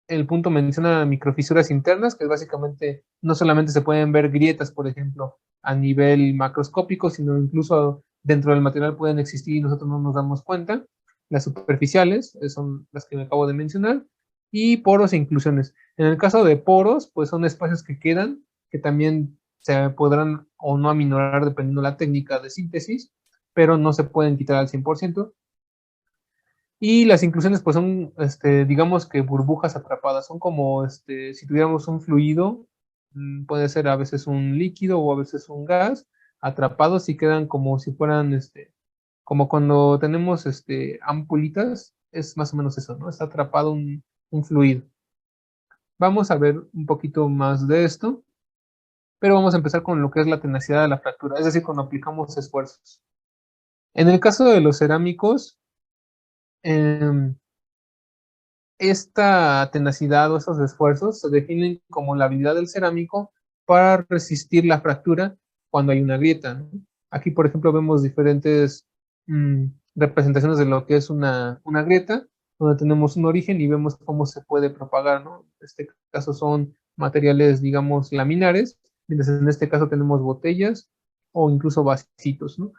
el punto menciona microfisuras internas, que básicamente no solamente se pueden ver grietas, por ejemplo, a nivel macroscópico, sino incluso dentro del material pueden existir y nosotros no nos damos cuenta. Las superficiales son las que me acabo de mencionar, y poros e inclusiones. En el caso de poros, pues son espacios que quedan, que también se podrán o no aminorar dependiendo de la técnica de síntesis, pero no se pueden quitar al 100%. Y las inclusiones, pues son, digamos que burbujas atrapadas, son como si tuviéramos un fluido, puede ser a veces un líquido o a veces un gas, atrapados y quedan como si fueran, como cuando tenemos ampulitas, es más o menos eso, ¿no? Está atrapado un fluido. Vamos a ver un poquito más de esto, pero vamos a empezar con lo que es la tenacidad de la fractura, es decir, cuando aplicamos esfuerzos. En el caso de los cerámicos, eh, esta tenacidad o estos esfuerzos se definen como la habilidad del cerámico para resistir la fractura cuando hay una grieta, ¿no? Aquí, por ejemplo, vemos diferentes representaciones de lo que es una grieta. donde tenemos un origen y vemos cómo se puede propagar, ¿no? En este caso son materiales, digamos, laminares, mientras en este caso tenemos botellas o incluso vasitos, ¿no?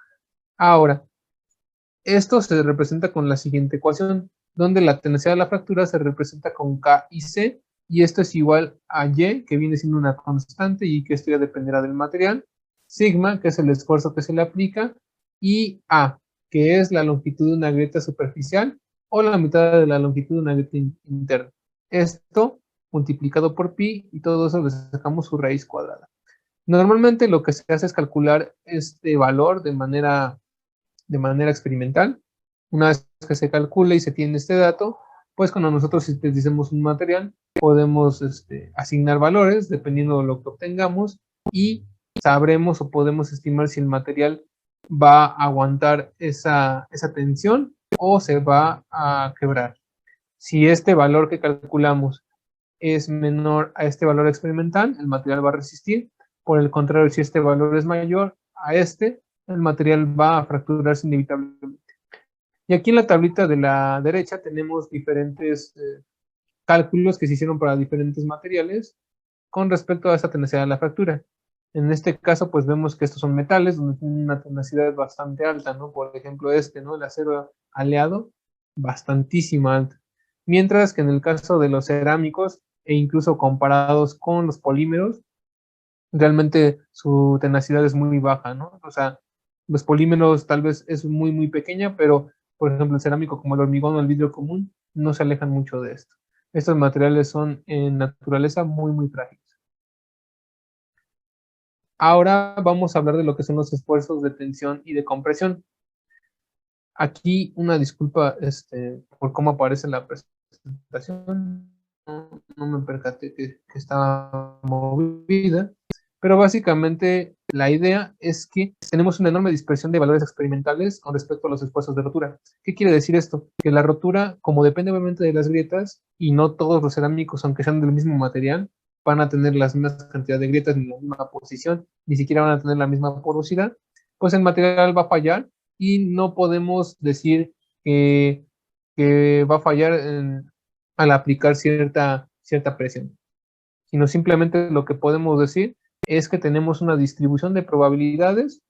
Ahora, esto se representa con la siguiente ecuación, donde la tenacidad de la fractura se representa con K y C, y esto es igual a Y, que viene siendo una constante y que esto ya dependerá del material, sigma, que es el esfuerzo que se le aplica, y A, que es la longitud de una grieta superficial o la mitad de la longitud de una grieta interna. Esto multiplicado por pi y todo eso le sacamos su raíz cuadrada. Normalmente lo que se hace es calcular este valor de manera experimental. Una vez que se calcula y se tiene este dato, pues cuando nosotros sintetizamos un material, podemos asignar valores dependiendo de lo que obtengamos y sabremos o podemos estimar si el material va a aguantar esa tensión o se va a quebrar. Si este valor que calculamos es menor a este valor experimental, el material va a resistir. Por el contrario, si este valor es mayor a el material va a fracturarse inevitablemente. Y aquí en la tablita de la derecha tenemos diferentes cálculos que se hicieron para diferentes materiales con respecto a esa tenacidad de la fractura. En este caso, pues vemos que estos son metales donde tienen una tenacidad bastante alta, ¿no? Por ejemplo, ¿no? El acero aleado, bastantísima alta. Mientras que en el caso de los cerámicos, e incluso comparados con los polímeros, realmente su tenacidad es muy baja, ¿no? O sea, los polímeros tal vez es muy, muy pequeña, pero, por ejemplo, el cerámico como el hormigón o el vidrio común no se alejan mucho de esto. Estos materiales son en naturaleza muy, muy frágiles. Ahora vamos a hablar de lo que son los esfuerzos de tensión y de compresión. Aquí una disculpa por cómo aparece la presentación. No me percaté que estaba movida. Pero básicamente la idea es que tenemos una enorme dispersión de valores experimentales con respecto a los esfuerzos de rotura. ¿Qué quiere decir esto? Que la rotura, como depende obviamente de las grietas, y no todos los cerámicos, aunque sean del mismo material, van a tener las mismas cantidad de grietas ni la misma posición, ni siquiera van a tener la misma porosidad, pues el material va a fallar y no podemos decir que, que va a fallar al aplicar cierta presión, sino simplemente lo que podemos decir es que tenemos una distribución de probabilidades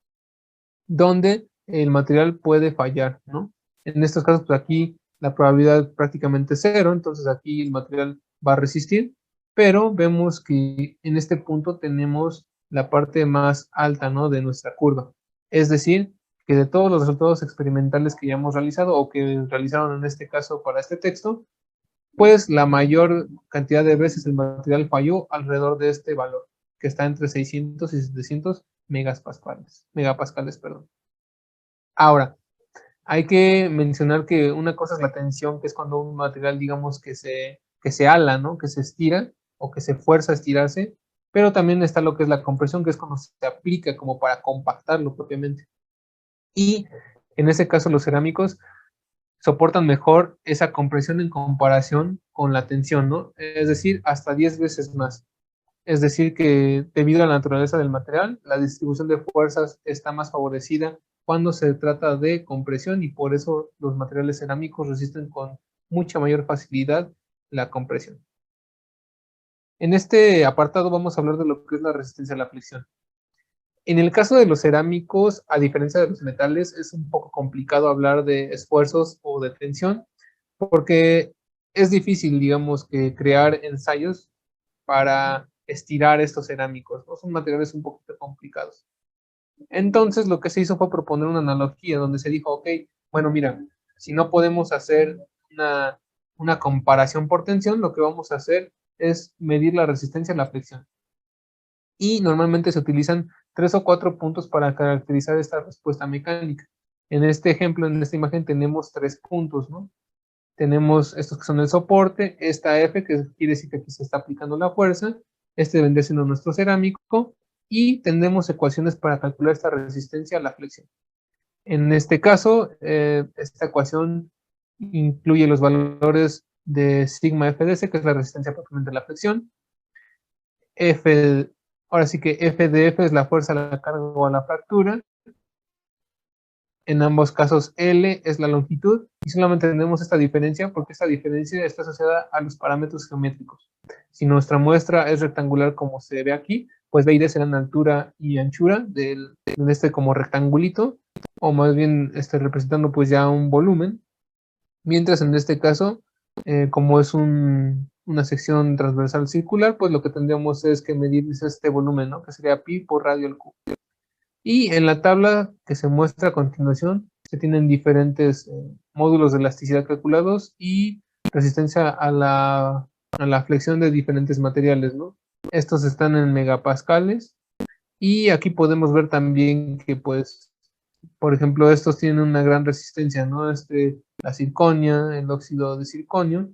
donde el material puede fallar, ¿no? En estos casos, pues aquí la probabilidad prácticamente es cero, entonces aquí el material va a resistir, pero vemos que en este punto tenemos la parte más alta, ¿no? De nuestra curva. Es decir, que de todos los resultados experimentales que ya hemos realizado o que realizaron en este caso para este texto, pues la mayor cantidad de veces el material falló alrededor de este valor, que está entre 600 y 700 megapascales, perdón. Ahora, hay que mencionar que una cosa es la tensión, que es cuando un material, digamos, que se ala, ¿no? Que se estira o que se fuerza a estirarse, pero también está lo que es la compresión, que es cuando se aplica como para compactarlo propiamente. Y en ese caso los cerámicos soportan mejor esa compresión en comparación con la tensión, ¿no? Es decir, hasta 10 veces más. Es decir, que debido a la naturaleza del material, la distribución de fuerzas está más favorecida cuando se trata de compresión y por eso los materiales cerámicos resisten con mucha mayor facilidad la compresión. En este apartado vamos a hablar de lo que es la resistencia a la fricción. En el caso de los cerámicos, a diferencia de los metales, es un poco complicado hablar de esfuerzos o de tensión, porque es difícil, digamos, que crear ensayos para estirar estos cerámicos, ¿no? Son materiales un poquito complicados. Entonces, lo que se hizo fue proponer una analogía donde se dijo, ok, bueno, mira, si no podemos hacer una comparación por tensión, lo que vamos a hacer es medir la resistencia a la fricción. Y normalmente se utilizan 3 o 4 puntos para caracterizar esta respuesta mecánica. En este ejemplo, en esta imagen, tenemos 3 puntos, ¿no? Tenemos estos que son el soporte, esta F, que quiere decir que aquí se está aplicando la fuerza, este vendría siendo nuestro cerámico, y tendremos ecuaciones para calcular esta resistencia a la flexión. En este caso, esta ecuación incluye los valores de sigma FDC, que es la resistencia propiamente a la flexión, ahora sí que F de F es la fuerza a la carga o a la fractura, En ambos casos L es la longitud y solamente tenemos esta diferencia porque esta diferencia está asociada a los parámetros geométricos. Si nuestra muestra es rectangular como se ve aquí, pues B y D serán altura y anchura de este como rectangulito, o más bien representando pues ya un volumen, mientras en este caso, como es una sección transversal circular, pues lo que tendríamos es que medir este volumen, ¿no? Que sería pi por radio al cubo. Y en la tabla que se muestra a continuación, se tienen diferentes módulos de elasticidad calculados y resistencia a la flexión de diferentes materiales, ¿no? Estos están en megapascales y aquí podemos ver también que, pues, por ejemplo, estos tienen una gran resistencia, ¿no? La circonia, el óxido de circonio,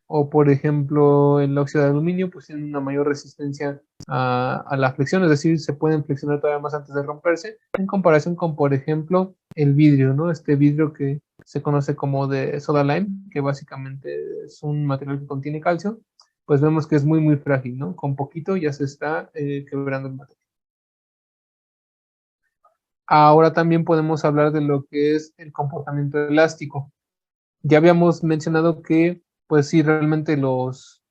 o por ejemplo, el óxido de aluminio, pues tienen una mayor resistencia a la flexión, es decir, se pueden flexionar todavía más antes de romperse, en comparación con, por ejemplo, el vidrio, ¿no? Este vidrio que se conoce como de soda lime, que básicamente es un material que contiene calcio, pues vemos que es muy, muy frágil, ¿no? Con poquito ya se está quebrando el material. Ahora también podemos hablar de lo que es el comportamiento elástico. Ya habíamos mencionado que, pues sí, realmente los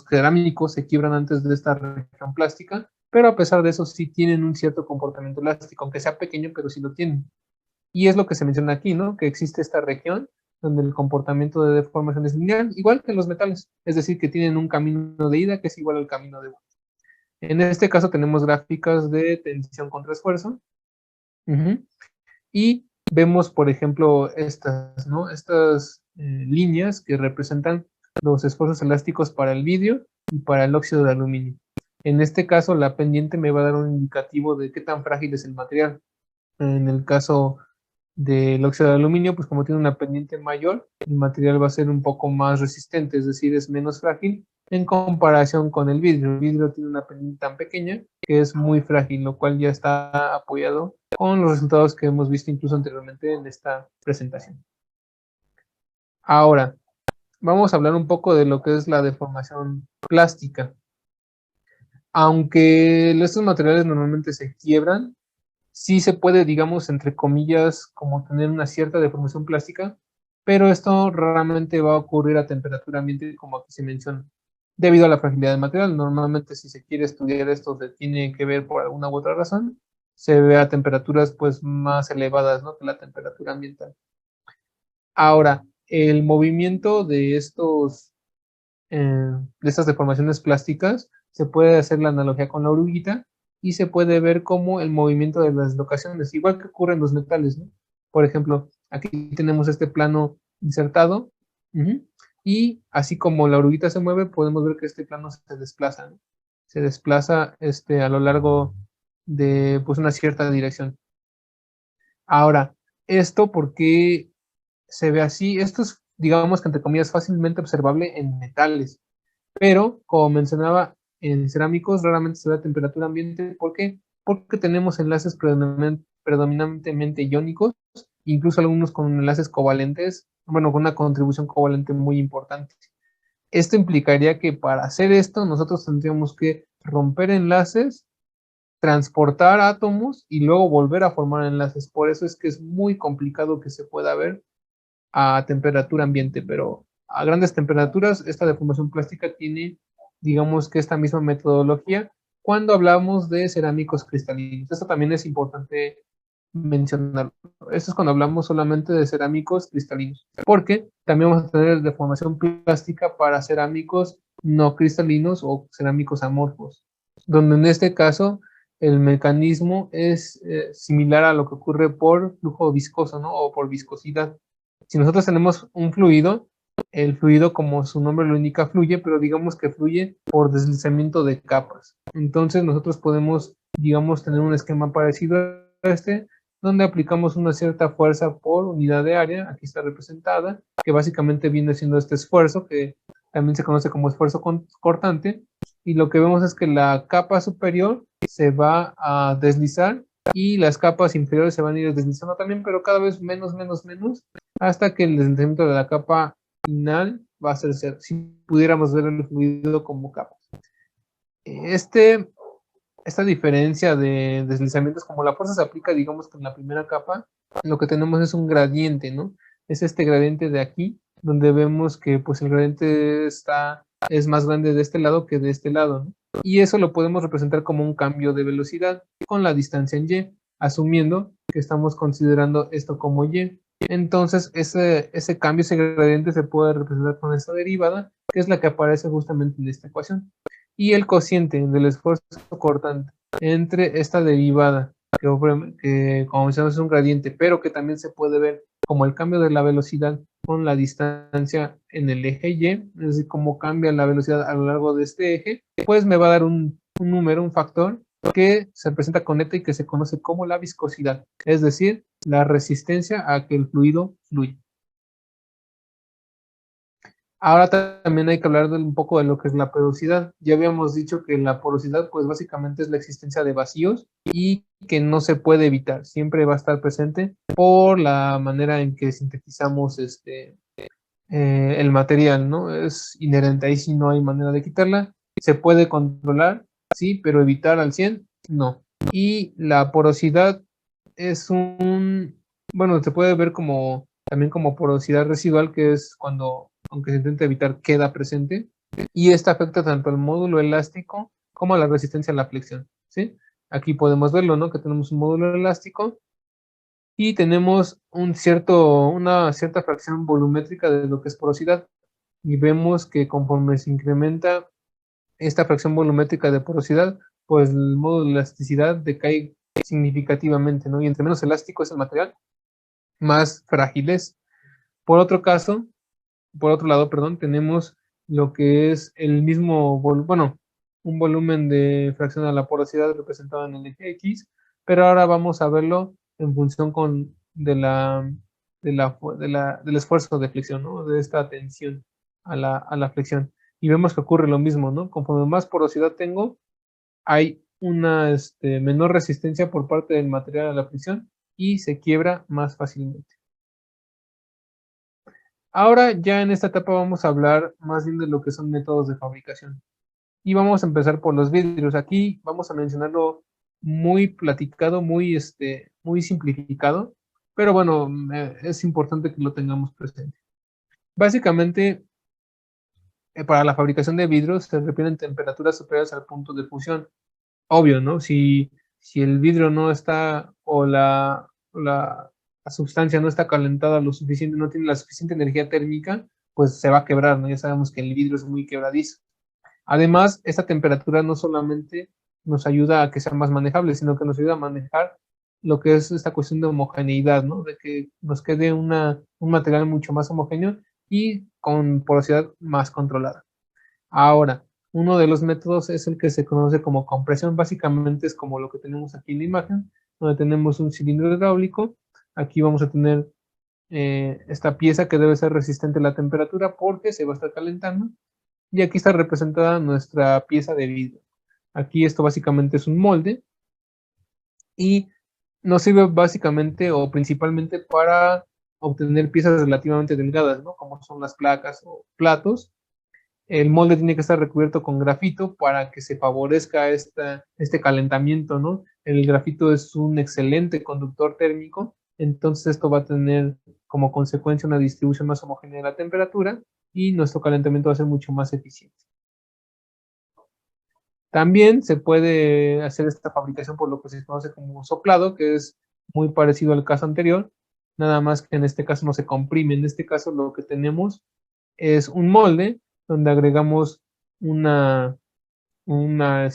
cerámicos se quiebran antes de esta región plástica, pero a pesar de eso sí tienen un cierto comportamiento elástico, aunque sea pequeño, pero sí lo tienen. Y es lo que se menciona aquí, ¿no? Que existe esta región donde el comportamiento de deformación es lineal, igual que en los metales, es decir, que tienen un camino de ida que es igual al camino de vuelta. En este caso tenemos gráficas de tensión contra esfuerzo. Uh-huh. Y vemos, por ejemplo, estas, ¿no? Estas líneas que representan los esfuerzos elásticos para el vidrio y para el óxido de aluminio. En este caso, la pendiente me va a dar un indicativo de qué tan frágil es el material. En el caso del óxido de aluminio, pues como tiene una pendiente mayor, el material va a ser un poco más resistente, es decir, es menos frágil en comparación con el vidrio. El vidrio tiene una pendiente tan pequeña que es muy frágil, lo cual ya está apoyado con los resultados que hemos visto incluso anteriormente en esta presentación. Ahora, vamos a hablar un poco de lo que es la deformación plástica. Aunque estos materiales normalmente se quiebran, sí se puede, digamos, entre comillas, como tener una cierta deformación plástica, pero esto raramente va a ocurrir a temperatura ambiente, como aquí se menciona, debido a la fragilidad del material. Normalmente, si se quiere estudiar esto, se tiene que ver por alguna u otra razón, se ve a temperaturas pues más elevadas, ¿no?, que la temperatura ambiental. Ahora, el movimiento de estas deformaciones plásticas, se puede hacer la analogía con la oruguita y se puede ver como el movimiento de las locaciones, igual que ocurre en los metales, ¿no? Por ejemplo, aquí tenemos este plano insertado, y así como la oruguita se mueve, podemos ver que este plano se desplaza, ¿no? Se desplaza a lo largo de pues, una cierta dirección. Ahora, ¿esto por qué se ve así? Esto es, digamos que entre comillas, fácilmente observable en metales, pero como mencionaba, en cerámicos raramente se ve a temperatura ambiente. ¿Por qué? Porque tenemos enlaces predominantemente iónicos, incluso algunos con enlaces covalentes, bueno, con una contribución covalente muy importante. Esto implicaría que para hacer esto nosotros tendríamos que romper enlaces, transportar átomos y luego volver a formar enlaces. Por eso es que es muy complicado que se pueda ver a temperatura ambiente, pero a grandes temperaturas esta deformación plástica tiene, digamos que esta misma metodología cuando hablamos de cerámicos cristalinos. Esto también es importante mencionarlo. Esto es cuando hablamos solamente de cerámicos cristalinos, porque también vamos a tener deformación plástica para cerámicos no cristalinos o cerámicos amorfos, donde en este caso el mecanismo es similar a lo que ocurre por flujo viscoso, ¿no? O por viscosidad. Si nosotros tenemos un fluido, el fluido, como su nombre lo indica, fluye, pero digamos que fluye por deslizamiento de capas. Entonces nosotros podemos, digamos, tener un esquema parecido a este, donde aplicamos una cierta fuerza por unidad de área, aquí está representada, que básicamente viene siendo este esfuerzo, que también se conoce como esfuerzo cortante, y lo que vemos es que la capa superior se va a deslizar y las capas inferiores se van a ir deslizando también, pero cada vez menos, menos, menos, hasta que el deslizamiento de la capa final va a ser cero, si pudiéramos ver el fluido como capas. Esta diferencia de deslizamientos, como la fuerza se aplica, digamos, que en la primera capa, lo que tenemos es un gradiente, ¿no? Es este gradiente de aquí, donde vemos que pues el gradiente es más grande de este lado que de este lado, ¿no? Y eso lo podemos representar como un cambio de velocidad con la distancia en y, asumiendo que estamos considerando esto como y. Entonces, ese cambio, ese gradiente se puede representar con esta derivada, que es la que aparece justamente en esta ecuación. Y el cociente del esfuerzo cortante entre esta derivada, que como mencionamos es un gradiente, pero que también se puede ver como el cambio de la velocidad con la distancia en el eje y, es decir, cómo cambia la velocidad a lo largo de este eje, pues me va a dar un número, un factor que se presenta con eta y que se conoce como la viscosidad, es decir, la resistencia a que el fluido fluya. Ahora también hay que hablar un poco de lo que es la porosidad. Ya habíamos dicho que la porosidad, pues básicamente es la existencia de vacíos y que no se puede evitar, siempre va a estar presente por la manera en que sintetizamos el material, ¿no? Es inherente, ahí sí no hay manera de quitarla. Se puede controlar, sí, pero evitar al 100, no. Y la porosidad es bueno, se puede ver también como porosidad residual, que es cuando, aunque se intenta evitar, queda presente. Y esta afecta tanto al módulo elástico como a la resistencia a la flexión, ¿sí? Aquí podemos verlo, ¿no? Que tenemos un módulo elástico y tenemos una cierta fracción volumétrica de lo que es porosidad. Y vemos que conforme se incrementa esta fracción volumétrica de porosidad, pues el módulo de elasticidad decae significativamente, ¿no? Y entre menos elástico es el material, más frágil es. Por otro lado, perdón, tenemos lo que es el mismo, bueno, un volumen de fracción a la porosidad representado en el eje X, pero ahora vamos a verlo en función del esfuerzo de flexión, ¿no? De esta tensión a la flexión. Y vemos que ocurre lo mismo, ¿no? Conforme más porosidad tengo, hay una menor resistencia por parte del material a la fricción y se quiebra más fácilmente. Ahora ya en esta etapa vamos a hablar más bien de lo que son métodos de fabricación. Y vamos a empezar por los vidrios. Aquí vamos a mencionarlo muy platicado, muy simplificado, pero bueno, es importante que lo tengamos presente. Básicamente, para la fabricación de vidrios se requieren temperaturas superiores al punto de fusión. Obvio, ¿no? Si el vidrio no está la sustancia no está calentada lo suficiente, no tiene la suficiente energía térmica, pues se va a quebrar, ¿no? Ya sabemos que el vidrio es muy quebradizo. Además, esta temperatura no solamente nos ayuda a que sea más manejable, sino que nos ayuda a manejar lo que es esta cuestión de homogeneidad, ¿no? De que nos quede un material mucho más homogéneo y con porosidad más controlada. Ahora, uno de los métodos es el que se conoce como compresión. Básicamente es como lo que tenemos aquí en la imagen, donde tenemos un cilindro hidráulico. Aquí vamos a tener esta pieza que debe ser resistente a la temperatura porque se va a estar calentando. Y aquí está representada nuestra pieza de vidrio. Aquí esto básicamente es un molde y nos sirve básicamente o principalmente para obtener piezas relativamente delgadas, ¿no? Como son las placas o platos. El molde tiene que estar recubierto con grafito para que se favorezca este calentamiento, ¿no? El grafito es un excelente conductor térmico, entonces esto va a tener como consecuencia una distribución más homogénea de la temperatura y nuestro calentamiento va a ser mucho más eficiente. También se puede hacer esta fabricación por lo que se conoce como soplado, que es muy parecido al caso anterior, nada más que en este caso no se comprime. En este caso lo que tenemos es un molde donde agregamos una, una,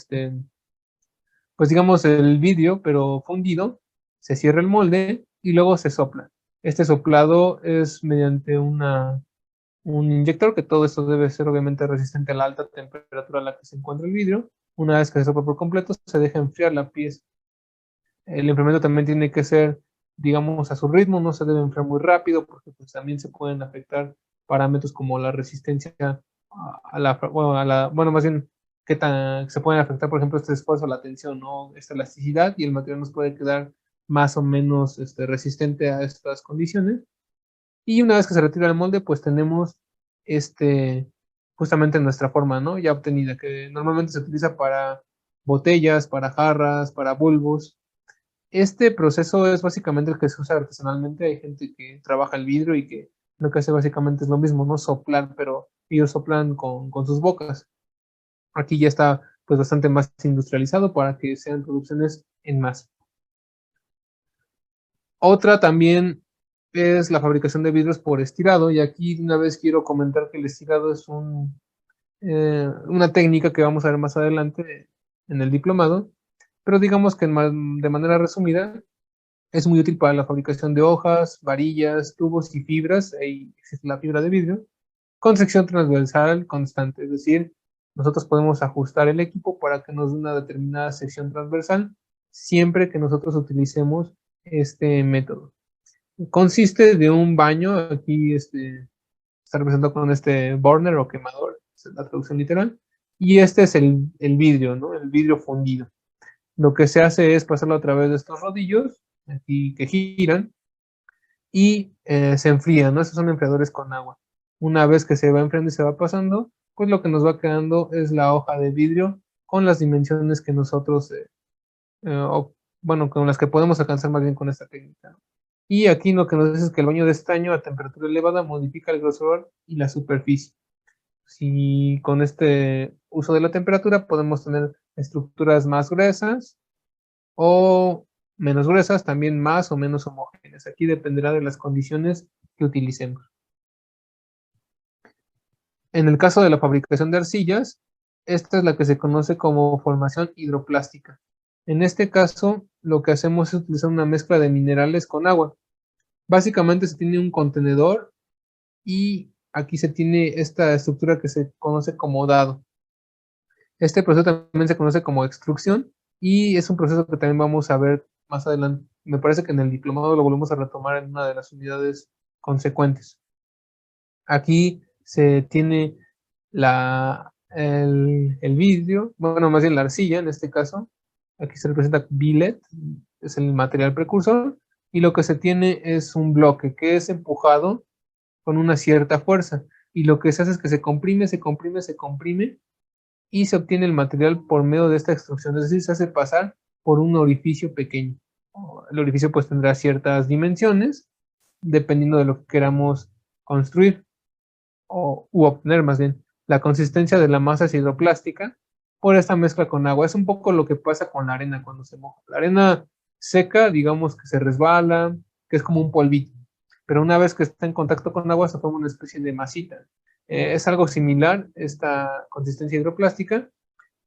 pues digamos el vidrio, pero fundido, se cierra el molde y luego se sopla. Este soplado es mediante un inyector, que todo esto debe ser obviamente resistente a la alta temperatura a la que se encuentra el vidrio. Una vez que se sopla por completo, se deja enfriar la pieza. El enfriamiento también tiene que ser, digamos, a su ritmo, no se debe enfriar muy rápido porque pues, también se pueden afectar parámetros como la resistencia bueno, más bien, qué tan se pueden afectar, por ejemplo, este esfuerzo, la tensión, ¿no? Esta elasticidad y el material nos puede quedar más o menos resistente a estas condiciones. Y una vez que se retira el molde, pues tenemos este, justamente nuestra forma, ¿no? Ya obtenida, que normalmente se utiliza para botellas, para jarras, para bulbos. Este proceso es básicamente el que se usa artesanalmente. Hay gente que trabaja el vidrio y que lo que hace básicamente es lo mismo, ¿no? Soplar, pero ellos soplan con sus bocas. Aquí ya está pues bastante más industrializado para que sean producciones en masa. Otra también es la fabricación de vidrios por estirado, y aquí de una vez quiero comentar que el estirado es una técnica que vamos a ver más adelante en el diplomado, pero digamos que de manera resumida es muy útil para la fabricación de hojas, varillas, tubos y fibras. Ahí existe la fibra de vidrio con sección transversal constante, es decir, nosotros podemos ajustar el equipo para que nos dé una determinada sección transversal siempre que nosotros utilicemos este método. Consiste de un baño, aquí está representado con este burner o quemador, esa es la traducción literal, y este es el vidrio, ¿no? El vidrio fundido. Lo que se hace es pasarlo a través de estos rodillos, aquí que giran, y se enfrían, ¿no? Estos son enfriadores con agua. Una vez que se va enfriando y se va pasando, pues lo que nos va quedando es la hoja de vidrio con las dimensiones que nosotros, bueno, con las que podemos alcanzar más bien con esta técnica, ¿no? Y aquí lo que nos dice es que el baño de estaño a temperatura elevada modifica el grosor y la superficie. Si con este uso de la temperatura podemos tener estructuras más gruesas o menos gruesas, también más o menos homogéneas. Aquí dependerá de las condiciones que utilicemos. En el caso de la fabricación de arcillas, esta es la que se conoce como formación hidroplástica. En este caso, lo que hacemos es utilizar una mezcla de minerales con agua. Básicamente se tiene un contenedor y aquí se tiene esta estructura que se conoce como dado. Este proceso también se conoce como extrusión y es un proceso que también vamos a ver más adelante. Me parece que en el diplomado lo volvemos a retomar en una de las unidades consecuentes. Aquí se tiene el vidrio, bueno, más bien la arcilla en este caso. Aquí se representa billet, es el material precursor, y lo que se tiene es un bloque que es empujado con una cierta fuerza. Y lo que se hace es que se comprime, se comprime, se comprime y se obtiene el material por medio de esta extrusión, es decir, se hace pasar por un orificio pequeño. El orificio pues tendrá ciertas dimensiones dependiendo de lo que queramos construir u obtener más bien. La consistencia de la masa es hidroplástica por esta mezcla con agua. Es un poco lo que pasa con la arena cuando se moja. La arena seca, digamos que se resbala, que es como un polvito, pero una vez que está en contacto con agua se forma una especie de masita. Es algo similar esta consistencia hidroplástica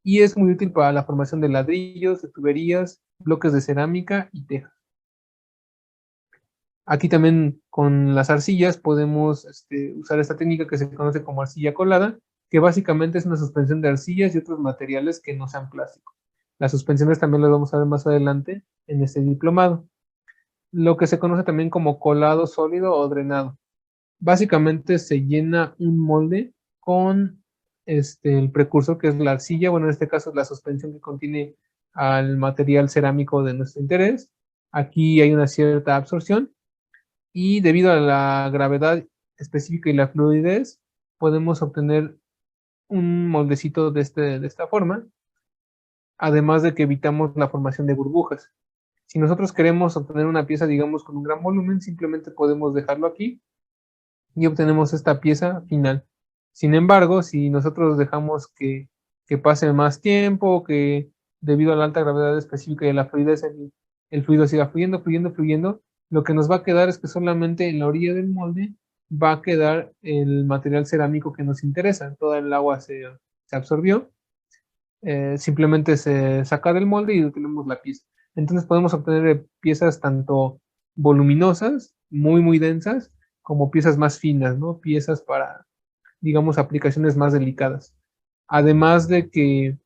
y es muy útil para la formación de ladrillos, de tuberías, bloques de cerámica y tejas. Aquí también con las arcillas podemos usar esta técnica que se conoce como arcilla colada, que básicamente es una suspensión de arcillas y otros materiales que no sean plásticos. Las suspensiones también las vamos a ver más adelante en este diplomado. Lo que se conoce también como colado sólido o drenado. Básicamente se llena un molde con el precursor que es la arcilla, bueno, en este caso es la suspensión que contiene al material cerámico de nuestro interés. Aquí hay una cierta absorción y debido a la gravedad específica y la fluidez, podemos obtener un moldecito de esta forma, además de que evitamos la formación de burbujas. Si nosotros queremos obtener una pieza, digamos, con un gran volumen, simplemente podemos dejarlo aquí y obtenemos esta pieza final. Sin embargo, si nosotros dejamos que pase más tiempo, que debido a la alta gravedad específica y a la fluidez, el fluido siga fluyendo, fluyendo, fluyendo, lo que nos va a quedar es que solamente en la orilla del molde va a quedar el material cerámico que nos interesa. Toda el agua se absorbió, simplemente se saca del molde y obtenemos la pieza. Entonces podemos obtener piezas tanto voluminosas, muy, muy densas, como piezas más finas, ¿no? Piezas para, digamos, aplicaciones más delicadas. Además de que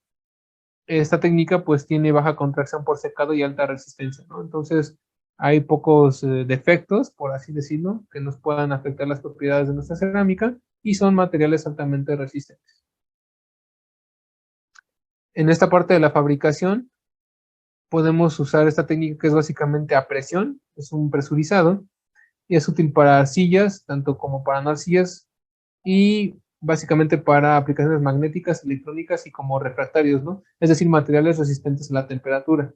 esta técnica pues tiene baja contracción por secado y alta resistencia, ¿no? Entonces hay pocos defectos, por así decirlo, que nos puedan afectar las propiedades de nuestra cerámica y son materiales altamente resistentes. En esta parte de la fabricación podemos usar esta técnica que es básicamente a presión, es un presurizado y es útil para arcillas, tanto como para no arcillas y básicamente para aplicaciones magnéticas, electrónicas y como refractarios, ¿no? Es decir, materiales resistentes a la temperatura.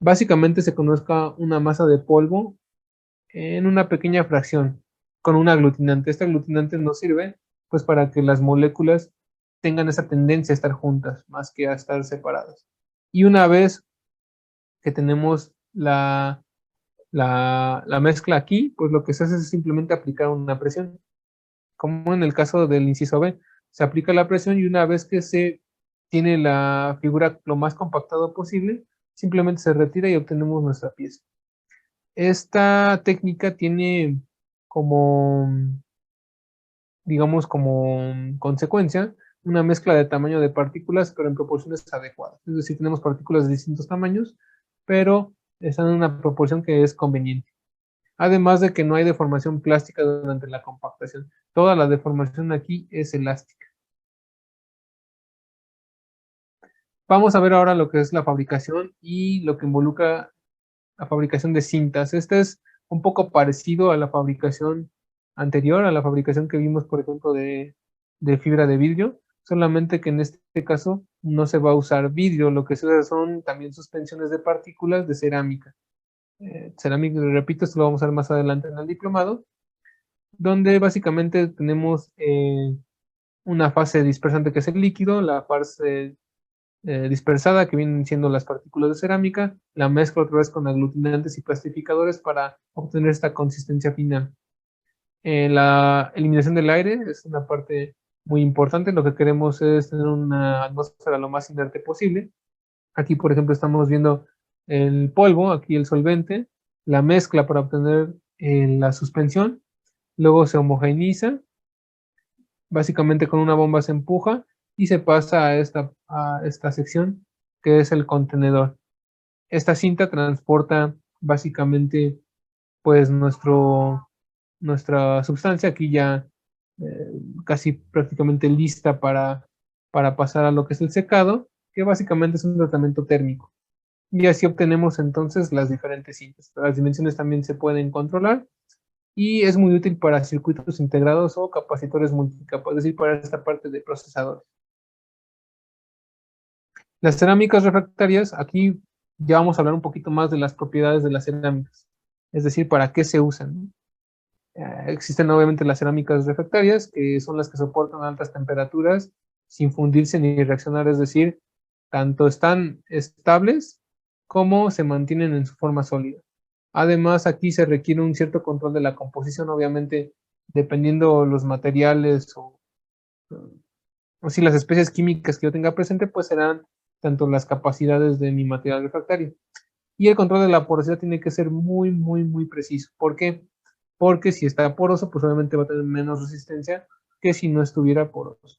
básicamente se conozca una masa de polvo en una pequeña fracción con un aglutinante. Este aglutinante nos sirve pues para que las moléculas tengan esa tendencia a estar juntas más que a estar separadas. Y una vez que tenemos la mezcla aquí, pues lo que se hace es simplemente aplicar una presión. Como en el caso del inciso B, se aplica la presión y una vez que se tiene la figura lo más compactado posible, simplemente se retira y obtenemos nuestra pieza. Esta técnica tiene como, digamos, como consecuencia una mezcla de tamaño de partículas, pero en proporciones adecuadas. Es decir, tenemos partículas de distintos tamaños, pero están en una proporción que es conveniente. Además de que no hay deformación plástica durante la compactación. Toda la deformación aquí es elástica. Vamos a ver ahora lo que es la fabricación y lo que involucra la fabricación de cintas. Este es un poco parecido a la fabricación anterior, a la fabricación que vimos, por ejemplo, de fibra de vidrio, solamente que en este caso no se va a usar vidrio, lo que se usa son también suspensiones de partículas de cerámica. Cerámica, repito, esto lo vamos a ver más adelante en el diplomado, donde básicamente tenemos una fase dispersante que es el líquido, la fase dispersada, que vienen siendo las partículas de cerámica, la mezcla otra vez con aglutinantes y plastificadores para obtener esta consistencia final. La eliminación del aire es una parte muy importante. Lo que queremos es tener una atmósfera lo más inerte posible. Aquí, por ejemplo, estamos viendo el polvo, aquí el solvente, la mezcla para obtener la suspensión, luego se homogeneiza, básicamente con una bomba se empuja y se pasa a esta sección que es el contenedor. Esta cinta transporta básicamente pues nuestra sustancia aquí ya casi prácticamente lista para pasar a lo que es el secado, que básicamente es un tratamiento térmico. Y así obtenemos entonces las diferentes cintas. Las dimensiones también se pueden controlar y es muy útil para circuitos integrados o capacitores multicapa, es decir, para esta parte de procesadores. Las cerámicas refractarias, aquí ya vamos a hablar un poquito más de las propiedades de las cerámicas, es decir, para qué se usan. Existen obviamente las cerámicas refractarias, que son las que soportan altas temperaturas sin fundirse ni reaccionar, es decir, tanto están estables como se mantienen en su forma sólida. Además, aquí se requiere un cierto control de la composición, obviamente, dependiendo los materiales o si las especies químicas que yo tenga presente, pues serán tanto las capacidades de mi material refractario. Y el control de la porosidad tiene que ser muy, muy, muy preciso. ¿Por qué? Porque si está poroso, pues obviamente va a tener menos resistencia que si no estuviera poroso.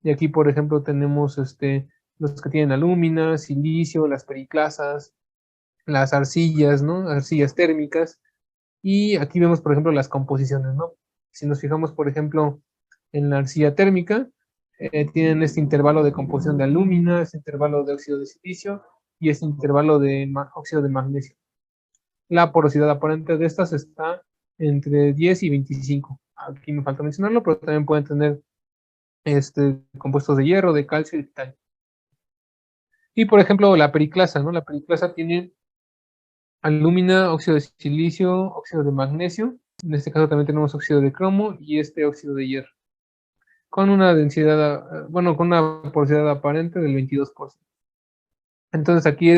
Y aquí, por ejemplo, tenemos los que tienen alúmina, silicio, las periclasas, las arcillas, ¿no? Arcillas térmicas. Y aquí vemos, por ejemplo, las composiciones, ¿no? Si nos fijamos, por ejemplo, en la arcilla térmica, tienen este intervalo de composición de alúmina, este intervalo de óxido de silicio y este intervalo de óxido de magnesio. La porosidad aparente de estas está entre 10 y 25. Aquí me falta mencionarlo, pero también pueden tener compuestos de hierro, de calcio y de titanio. Y por ejemplo, la periclasa, ¿no? La periclasa tiene alúmina, óxido de silicio, óxido de magnesio. En este caso también tenemos óxido de cromo y este óxido de hierro. Con una densidad, bueno, con una porosidad aparente del 22%. Entonces aquí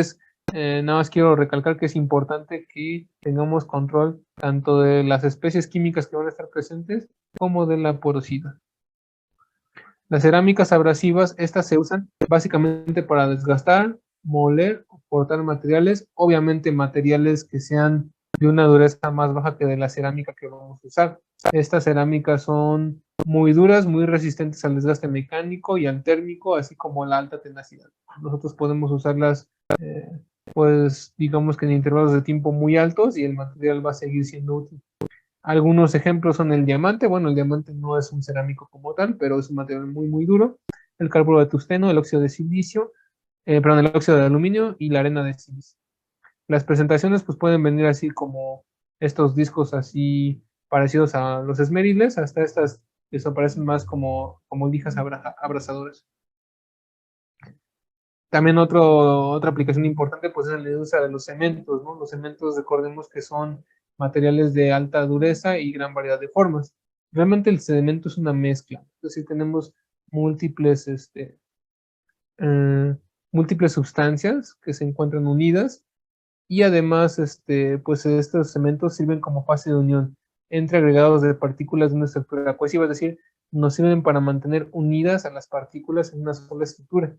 nada más quiero recalcar que es importante que tengamos control tanto de las especies químicas que van a estar presentes como de la porosidad. Las cerámicas abrasivas, estas se usan básicamente para desgastar, moler o cortar materiales, obviamente materiales que sean de una dureza más baja que de la cerámica que vamos a usar. Estas cerámicas son muy duras, muy resistentes al desgaste mecánico y al térmico, así como a la alta tenacidad. Nosotros podemos usarlas, pues digamos que en intervalos de tiempo muy altos y el material va a seguir siendo útil. Algunos ejemplos son el diamante. Bueno, el diamante no es un cerámico como tal, pero es un material muy, muy duro. El carburo de tungsteno, el óxido de silicio, perdón, el óxido de aluminio y la arena de silicio. Las presentaciones pues pueden venir así como estos discos así parecidos a los esmeriles, hasta estas que se parecen más como lijas abrazadoras. También otra aplicación importante pues es la industria de los cementos, ¿no? Los cementos, recordemos que son materiales de alta dureza y gran variedad de formas. Realmente el cemento es una mezcla, es decir, tenemos múltiples, eh, múltiples sustancias que se encuentran unidas y además, pues estos cementos sirven como fase de unión entre agregados de partículas de una estructura cohesiva, es decir, nos sirven para mantener unidas a las partículas en una sola estructura.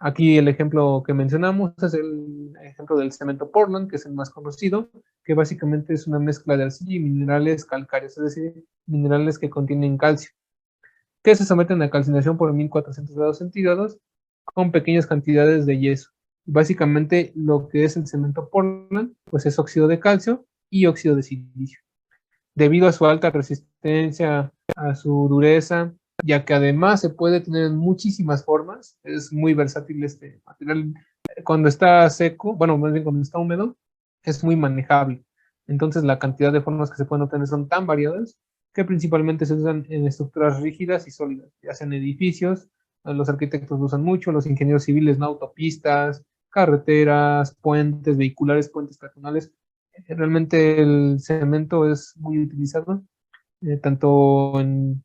Aquí el ejemplo que mencionamos es el ejemplo del cemento Portland, que es el más conocido, que básicamente es una mezcla de arcilla y minerales calcáreos, es decir, minerales que contienen calcio, que se someten a calcinación por 1400 grados centígrados con pequeñas cantidades de yeso. Básicamente lo que es el cemento Portland, pues es óxido de calcio y óxido de silicio. Debido a su alta resistencia, a su dureza, ya que además se puede tener en muchísimas formas, es muy versátil este material. Cuando está seco, bueno, más bien cuando está húmedo, es muy manejable. Entonces la cantidad de formas que se pueden obtener son tan variadas que principalmente se usan en estructuras rígidas y sólidas, ya sean edificios, los arquitectos lo usan mucho, los ingenieros civiles, ¿no? Autopistas, carreteras, puentes vehiculares, puentes peatonales. Realmente el cemento es muy utilizado, tanto en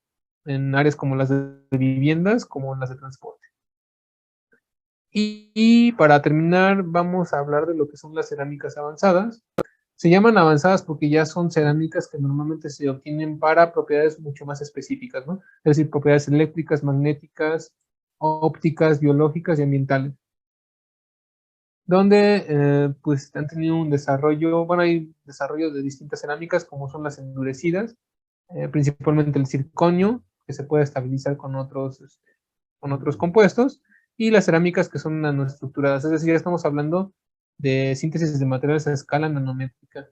áreas como las de viviendas como en las de transporte. Y para terminar, vamos a hablar de lo que son las cerámicas avanzadas. Se llaman avanzadas porque ya son cerámicas que normalmente se obtienen para propiedades mucho más específicas, ¿no? Es decir, propiedades eléctricas, magnéticas, ópticas, biológicas y ambientales, donde pues han tenido un desarrollo, bueno, hay desarrollos de distintas cerámicas como son las endurecidas, principalmente el circonio, que se puede estabilizar con otros compuestos, y las cerámicas que son nanoestructuradas, es decir, ya estamos hablando de síntesis de materiales a escala nanométrica.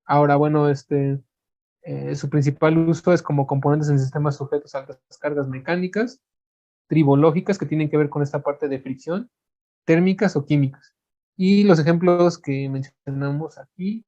Ahora, bueno, su principal uso es como componentes en sistemas sujetos a altas cargas mecánicas, tribológicas, que tienen que ver con esta parte de fricción, térmicas o químicas. Y los ejemplos que mencionamos aquí,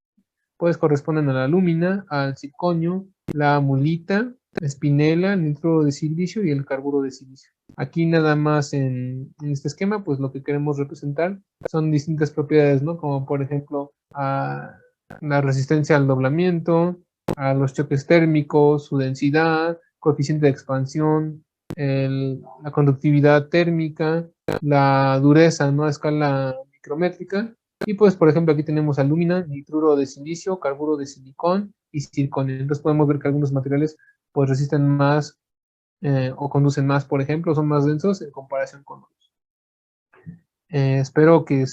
pues corresponden a la alúmina, al circonio, la mulita, la espinela, el nitruro de silicio y el carburo de silicio. Aquí nada más en este esquema, pues lo que queremos representar son distintas propiedades, ¿no? Como por ejemplo la resistencia al doblamiento, a los choques térmicos, su densidad, coeficiente de expansión, la conductividad térmica, la dureza, ¿no? A escala micrométrica. Y pues, por ejemplo, aquí tenemos alúmina, nitruro de silicio, carburo de silicón y circonio. Entonces podemos ver que algunos materiales pues resisten más o conducen más, por ejemplo, son más densos en comparación con otros. Espero que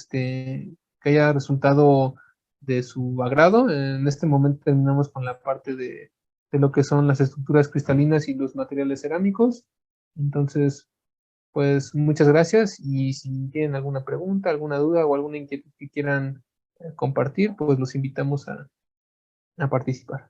haya resultado de su agrado. En este momento terminamos con la parte de lo que son las estructuras cristalinas y los materiales cerámicos. Entonces, pues muchas gracias y si tienen alguna pregunta, alguna duda o alguna inquietud que quieran compartir, pues los invitamos a participar.